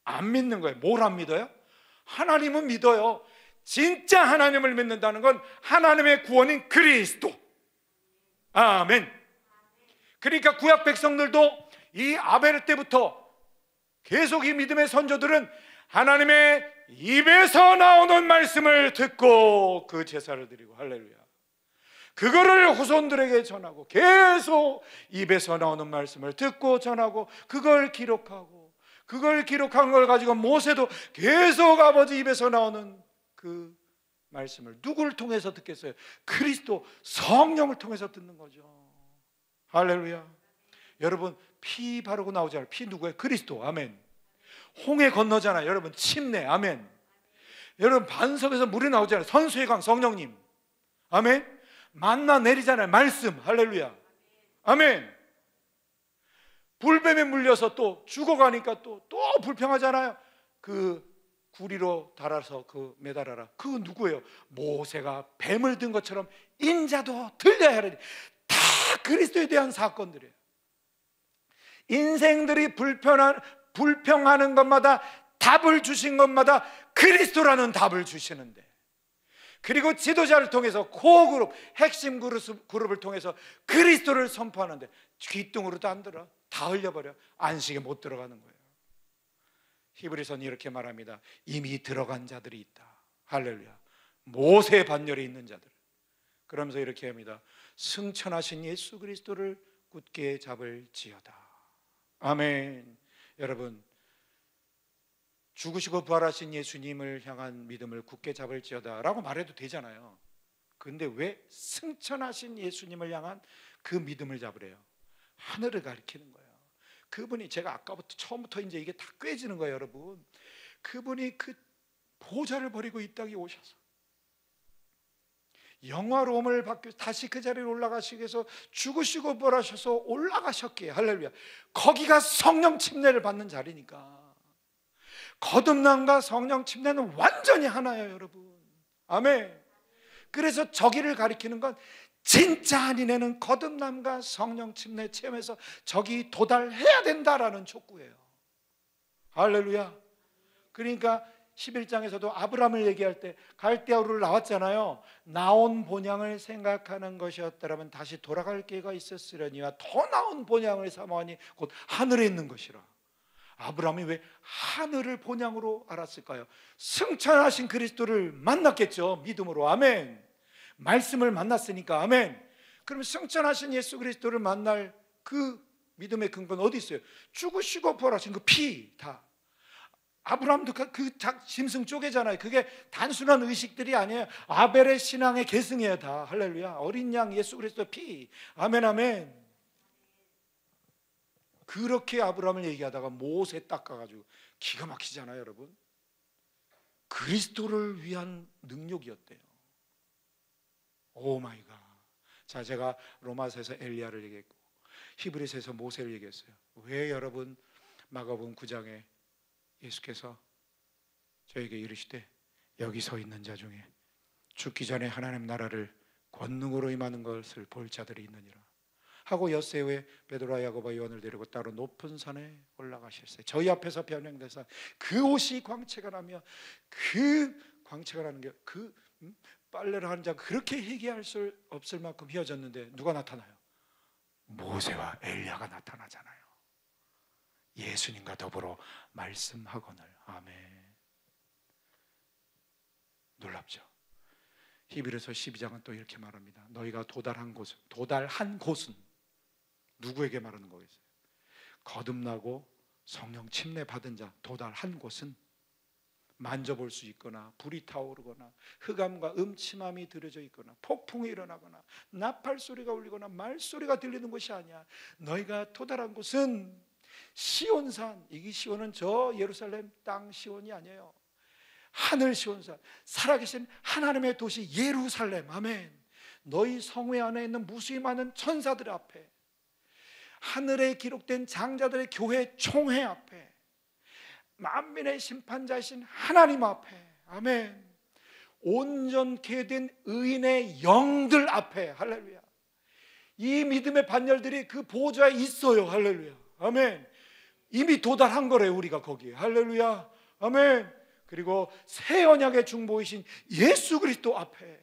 안 믿는 거예요. 뭘 안 믿어요? 하나님은 믿어요. 진짜 하나님을 믿는다는 건 하나님의 구원인 그리스도. 아멘. 그러니까 구약 백성들도 이 아벨 때부터 계속 이 믿음의 선조들은 하나님의 입에서 나오는 말씀을 듣고 그 제사를 드리고, 할렐루야, 그거를 후손들에게 전하고, 계속 입에서 나오는 말씀을 듣고 전하고, 그걸 기록하고, 그걸 기록한 걸 가지고 모세도 계속 아버지 입에서 나오는 그 말씀을 누구를 통해서 듣겠어요? 그리스도 성령을 통해서 듣는 거죠. 할렐루야. 여러분, 피 바르고 나오잖아요. 피 누구예요? 그리스도. 아멘. 홍해 건너잖아요. 여러분, 침례. 아멘. 여러분, 반석에서 물이 나오잖아요. 선수의 강 성령님. 아멘. 만나 내리잖아요. 말씀. 할렐루야. 아멘. 불뱀에 물려서 또 죽어가니까 또 불평하잖아요. 그 구리로 달아서 그 매달아라. 그거 누구예요? 모세가 뱀을 든 것처럼 인자도 들려야 하리니. 다 그리스도에 대한 사건들이에요. 인생들이 불평하는 것마다 답을 주신 것마다 그리스도라는 답을 주시는데, 그리고 지도자를 통해서 코어그룹, 핵심 그룹을 통해서 그리스도를 선포하는데 귀뚱으로도 안 들어. 다 흘려버려. 안식에 못 들어가는 거예요. 히브리서는 이렇게 말합니다. 이미 들어간 자들이 있다. 할렐루야. 모세 반열에 있는 자들. 그러면서 이렇게 합니다. 승천하신 예수 그리스도를 굳게 잡을지어다. 아멘. 여러분, 죽으시고 부활하신 예수님을 향한 믿음을 굳게 잡을지어다 라고 말해도 되잖아요. 그런데 왜 승천하신 예수님을 향한 그 믿음을 잡으래요? 하늘을 가리키는 거예요. 그분이, 제가 아까부터 처음부터 이제 이게 다 꿰지는 거예요, 여러분. 그분이 그 보좌를 버리고 이 땅에 오셔서 영화로움을 받기, 다시 그 자리에 올라가시기 위해서 죽으시고 부활하셔서 올라가셨기에, 할렐루야, 거기가 성령 침례를 받는 자리니까. 거듭남과 성령 침례는 완전히 하나예요, 여러분. 아멘. 그래서 저기를 가리키는 건 진짜 한인에는 거듭남과 성령 침례 체험해서 저기 도달해야 된다라는 촉구예요. 할렐루야. 그러니까 11장에서도 아브라함을 얘기할 때 갈대아우를 나왔잖아요. 나온 본향을 생각하는 것이었더라면 다시 돌아갈 기회가 있었으려니와 더 나은 본향을 삼아하니 곧 하늘에 있는 것이라. 아브라함이 왜 하늘을 본향으로 알았을까요? 승천하신 그리스도를 만났겠죠. 믿음으로. 아멘. 말씀을 만났으니까. 아멘. 그럼 승천하신 예수 그리스도를 만날 그 믿음의 근거는 어디 있어요? 죽으시고 부활하신 그 피. 다 아브라함도 그 짐승 쪼개잖아요. 그게 단순한 의식들이 아니에요. 아벨의 신앙의 계승이에요. 다. 할렐루야. 어린 양 예수 그리스도 피. 아멘 아멘. 그렇게 아브라함을 얘기하다가 모세 닦아가지고 기가 막히잖아요, 여러분. 그리스도를 위한 능력이었대요. 오 마이 갓. 자, 제가 로마서에서 엘리야를 얘기했고 히브리서에서 모세를 얘기했어요. 왜 여러분 마가복음 9장에 예수께서 저에게 이르시되 여기 서 있는 자 중에 죽기 전에 하나님 나라를 권능으로 임하는 것을 볼 자들이 있느니라. 하고 엿새 후에 베드로와 야고보와 요한을 데리고 따로 높은 산에 올라가셨어요. 저희 앞에서 변형돼서 그 옷이 광채가 나며 그 광채가 나는 게 그 빨래를 하는 자 그렇게 희귀할 수 없을 만큼 휘어졌는데 누가 나타나요? 모세와 엘리야가 나타나잖아요. 예수님과 더불어 말씀하거늘. 아멘. 놀랍죠? 히브리서 12장은 또 이렇게 말합니다. 너희가 도달한 곳은 누구에게 말하는 거겠어요? 거듭나고 성령 침례 받은 자, 도달한 곳은 만져볼 수 있거나 불이 타오르거나 흑암과 음침함이 들여져 있거나 폭풍이 일어나거나 나팔 소리가 울리거나 말소리가 들리는 곳이 아니야. 너희가 도달한 곳은 시온산. 이 시온은 저 예루살렘 땅 시온이 아니에요. 하늘 시온산, 살아계신 하나님의 도시 예루살렘. 아멘. 너희 성회 안에 있는 무수히 많은 천사들 앞에, 하늘에 기록된 장자들의 교회 총회 앞에, 만민의 심판자이신 하나님 앞에, 아멘, 온전케 된 의인의 영들 앞에, 할렐루야, 이 믿음의 반열들이 그 보좌에 있어요. 할렐루야, 아멘. 이미 도달한 거래요, 우리가 거기에. 할렐루야, 아멘. 그리고 새 언약의 중보이신 예수 그리스도 앞에,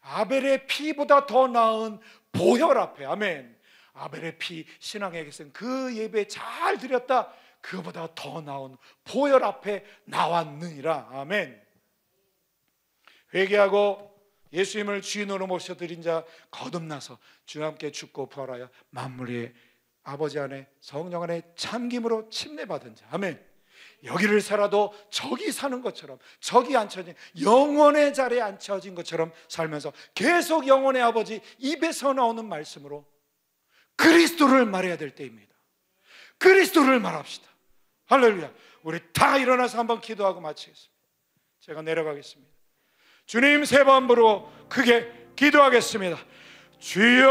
아벨의 피보다 더 나은 보혈 앞에, 아멘. 아벨의 피, 신앙에게서는 그 예배 잘 드렸다, 그보다 더 나은 보혈 앞에 나왔느니라. 아멘. 회개하고 예수님을 주인으로 모셔드린 자 거듭나서 주와 함께 죽고 부활하여 만물의 아버지 안에 성령 안에 참김으로 침례받은 자. 아멘. 여기를 살아도 저기 사는 것처럼, 저기 앉혀진 영원의 자리에 앉혀진 것처럼 살면서 계속 영원의 아버지 입에서 나오는 말씀으로 그리스도를 말해야 될 때입니다. 그리스도를 말합시다. 할렐루야. 우리 다 일어나서 한번 기도하고 마치겠습니다. 제가 내려가겠습니다. 주님 세 번 부르고 크게 기도하겠습니다. 주여,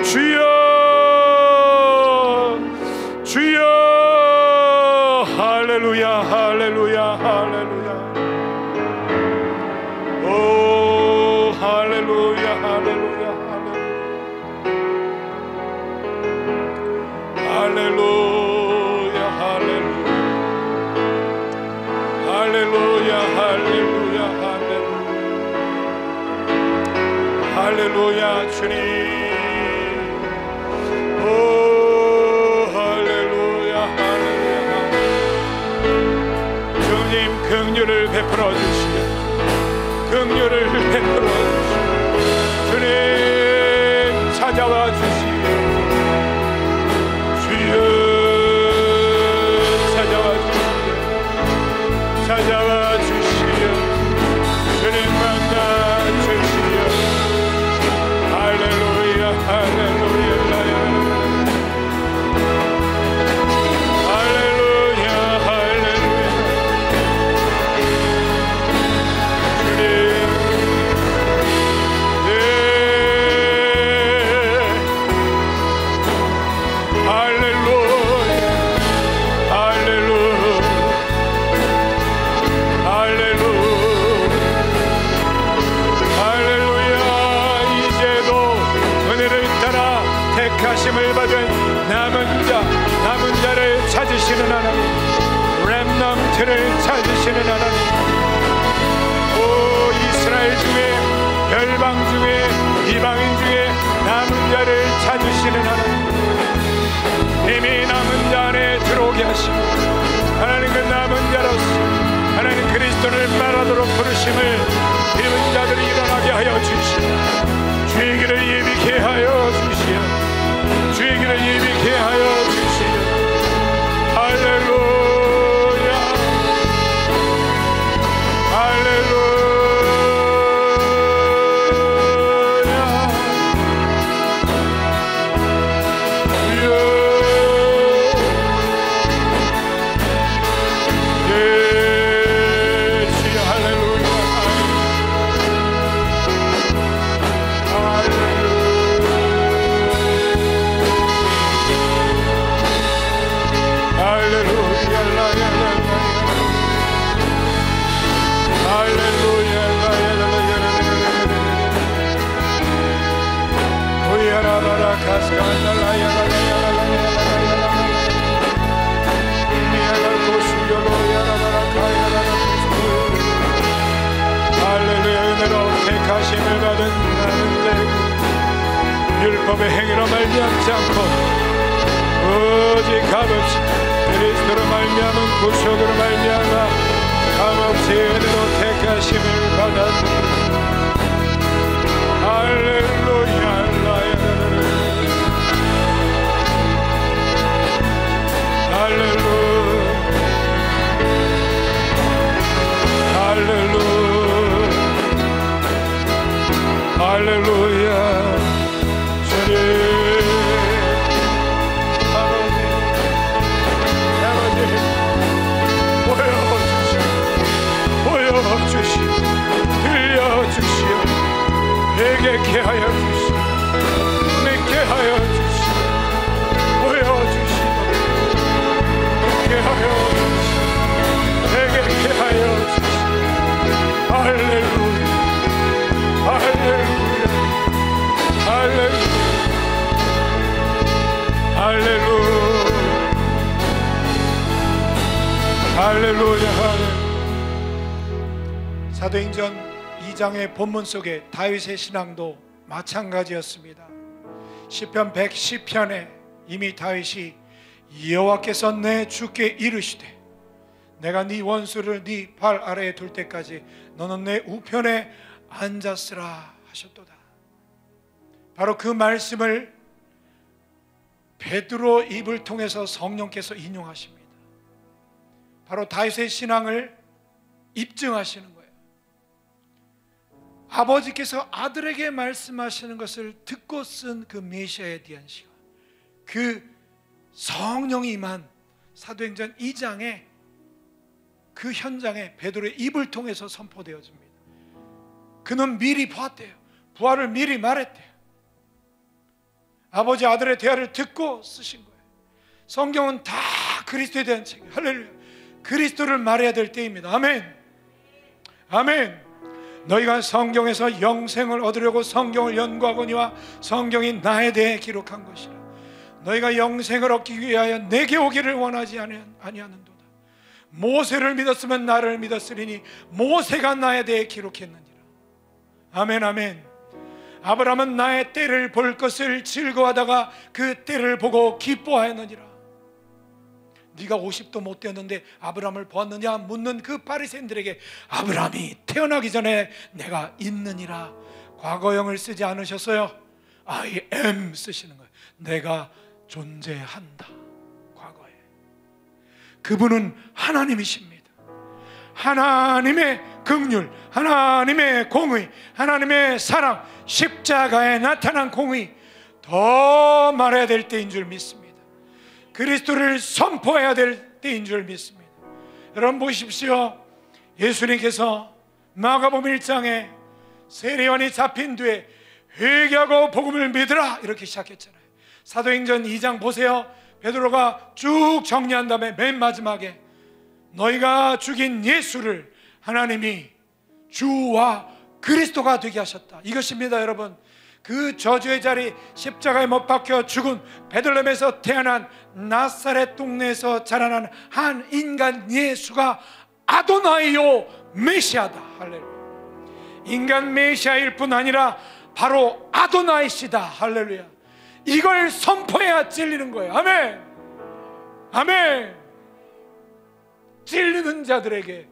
주여, 주여. 할렐루야, 할렐루야, 할렐루야. 오, 할렐루야, 할렐루야, 할렐루야, 할렐루야, 할렐루야, 할렐루야, 할렐루야, 할렐루야. 주님, 오, 할렐루야, 할렐루야. 주님 긍휼을 베풀어 주시오. 긍휼을 베풀어 주시오. 주님 찾아와 주시오. 찾아와 주시오. 주님 만나 주시오. 할렐루야, 할렐루야, 할렐루야, 할렐루야. 주님, 할렐루야, 할렐루야. 택하심을 받은 남은 자를 찾으시는 하나님, 렘넌트를 찾으시는 하나님, 오, 이스라엘 중에, 열방 중에, 이방인 중에 남은 자를 찾으시는 하나님, 이미 남은 자 안에 들어오게 하시고, 하나님 그 남은 자로서 하나님 그리스도를 말하도록 부르심을 입은 자들이 일어나게 하여 주시오. 주의 길을 예비케 하여 주시오. 주의 길을 예비케 하여 주시오. 할렐루야, 할렐루야. 주여, 예, 주여, 할렐루야. 택하심을 받은 나는 되고 율법의 행위로 말미암지 않고 오직 값없이 그리스도로 말미암은 구속으로 말미암아 값없이 은혜로 택하심을 받았느니라. 할렐루야. 할렐루야. 할렐루야. 할렐루야. 주님 아버지 보여주시오. 들려주시오. 회개케 하여 주시오. 믿게 하여 주시오. 보여주시오. 믿게 하여 주시오. 회개케 하여 주시오. 할렐루야. 할렐루야. 할렐루야. 할렐루야. 할렐루야. 할렐루야. 사도행전 2장의 본문 속에 다윗의 신앙도 마찬가지였습니다. 시편 110편에 이미 다윗이 여호와께서 내 주께 이르시되 내가 네 원수를 네 발 아래에 둘 때까지 너는 내 우편에 앉았으라 하셨도다. 바로 그 말씀을 베드로 입을 통해서 성령께서 인용하십니다. 바로 다윗의 신앙을 입증하시는 거예요. 아버지께서 아들에게 말씀하시는 것을 듣고 쓴 그 메시아에 대한 시간, 그 성령이 임한 사도행전 2장에 그 현장에 베드로의 입을 통해서 선포되어집니다. 그는 미리 보았대요. 부활을 미리 말했대요. 아버지 아들의 대화를 듣고 쓰신 거예요. 성경은 다 그리스도에 대한 책, 할렐루야. 그리스도를 말해야 될 때입니다. 아멘. 아멘. 너희가 성경에서 영생을 얻으려고 성경을 연구하거니와 성경이 나에 대해 기록한 것이라. 너희가 영생을 얻기 위하여 내게 오기를 원하지 아니하는도다. 모세를 믿었으면 나를 믿었으리니 모세가 나에 대해 기록했느니라. 아멘. 아멘. 아브라함은 나의 때를 볼 것을 즐거워하다가 그 때를 보고 기뻐하였느니라. 네가 50도 못 되었는데 아브라함을 보았느냐 묻는 그 바리새인들에게 아브라함이 태어나기 전에 내가 있느니라. 과거형을 쓰지 않으셨어요. I am 쓰시는 거예요. 내가 존재한다. 과거에 그분은 하나님이십니다. 하나님의 긍휼, 하나님의 공의, 하나님의 사랑, 십자가에 나타난 공의 더 말해야 될 때인 줄 믿습니다. 그리스도를 선포해야 될 때인 줄 믿습니다. 여러분 보십시오. 예수님께서 마가복음 1장에 세례요한이 잡힌 뒤에 회개하고 복음을 믿으라 이렇게 시작했잖아요. 사도행전 2장 보세요. 베드로가 쭉 정리한 다음에 맨 마지막에 너희가 죽인 예수를 하나님이 주와 그리스도가 되게 하셨다. 이것입니다. 여러분, 그 저주의 자리 십자가에 못 박혀 죽은 베들레헴에서 태어난 나사렛 동네에서 자라난 한 인간 예수가 아도나이요 메시아다. 할렐루야. 인간 메시아일 뿐 아니라 바로 아도나이시다. 할렐루야. 이걸 선포해야 찔리는 거예요. 아멘. 아멘. 찔리는 자들에게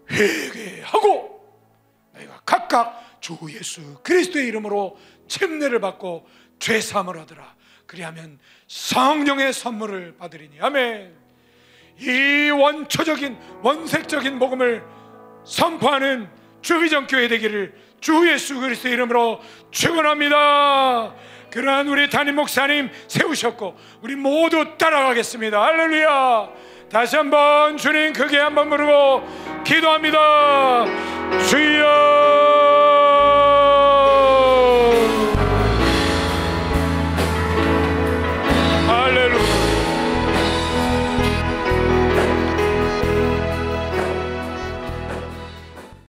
회개하고 너희가 각각 주 예수 그리스도의 이름으로 침례를 받고 죄사함을 하더라. 그리하면 성령의 선물을 받으리니. 아멘. 이 원초적인 원색적인 복음을 선포하는 주비전교회 되기를 주 예수 그리스도의 이름으로 축원합니다. 그러한 우리 담임 목사님 세우셨고 우리 모두 따라가겠습니다. 할렐루야. 다시 한번 주님 크게 한번 부르고 기도합니다. 주여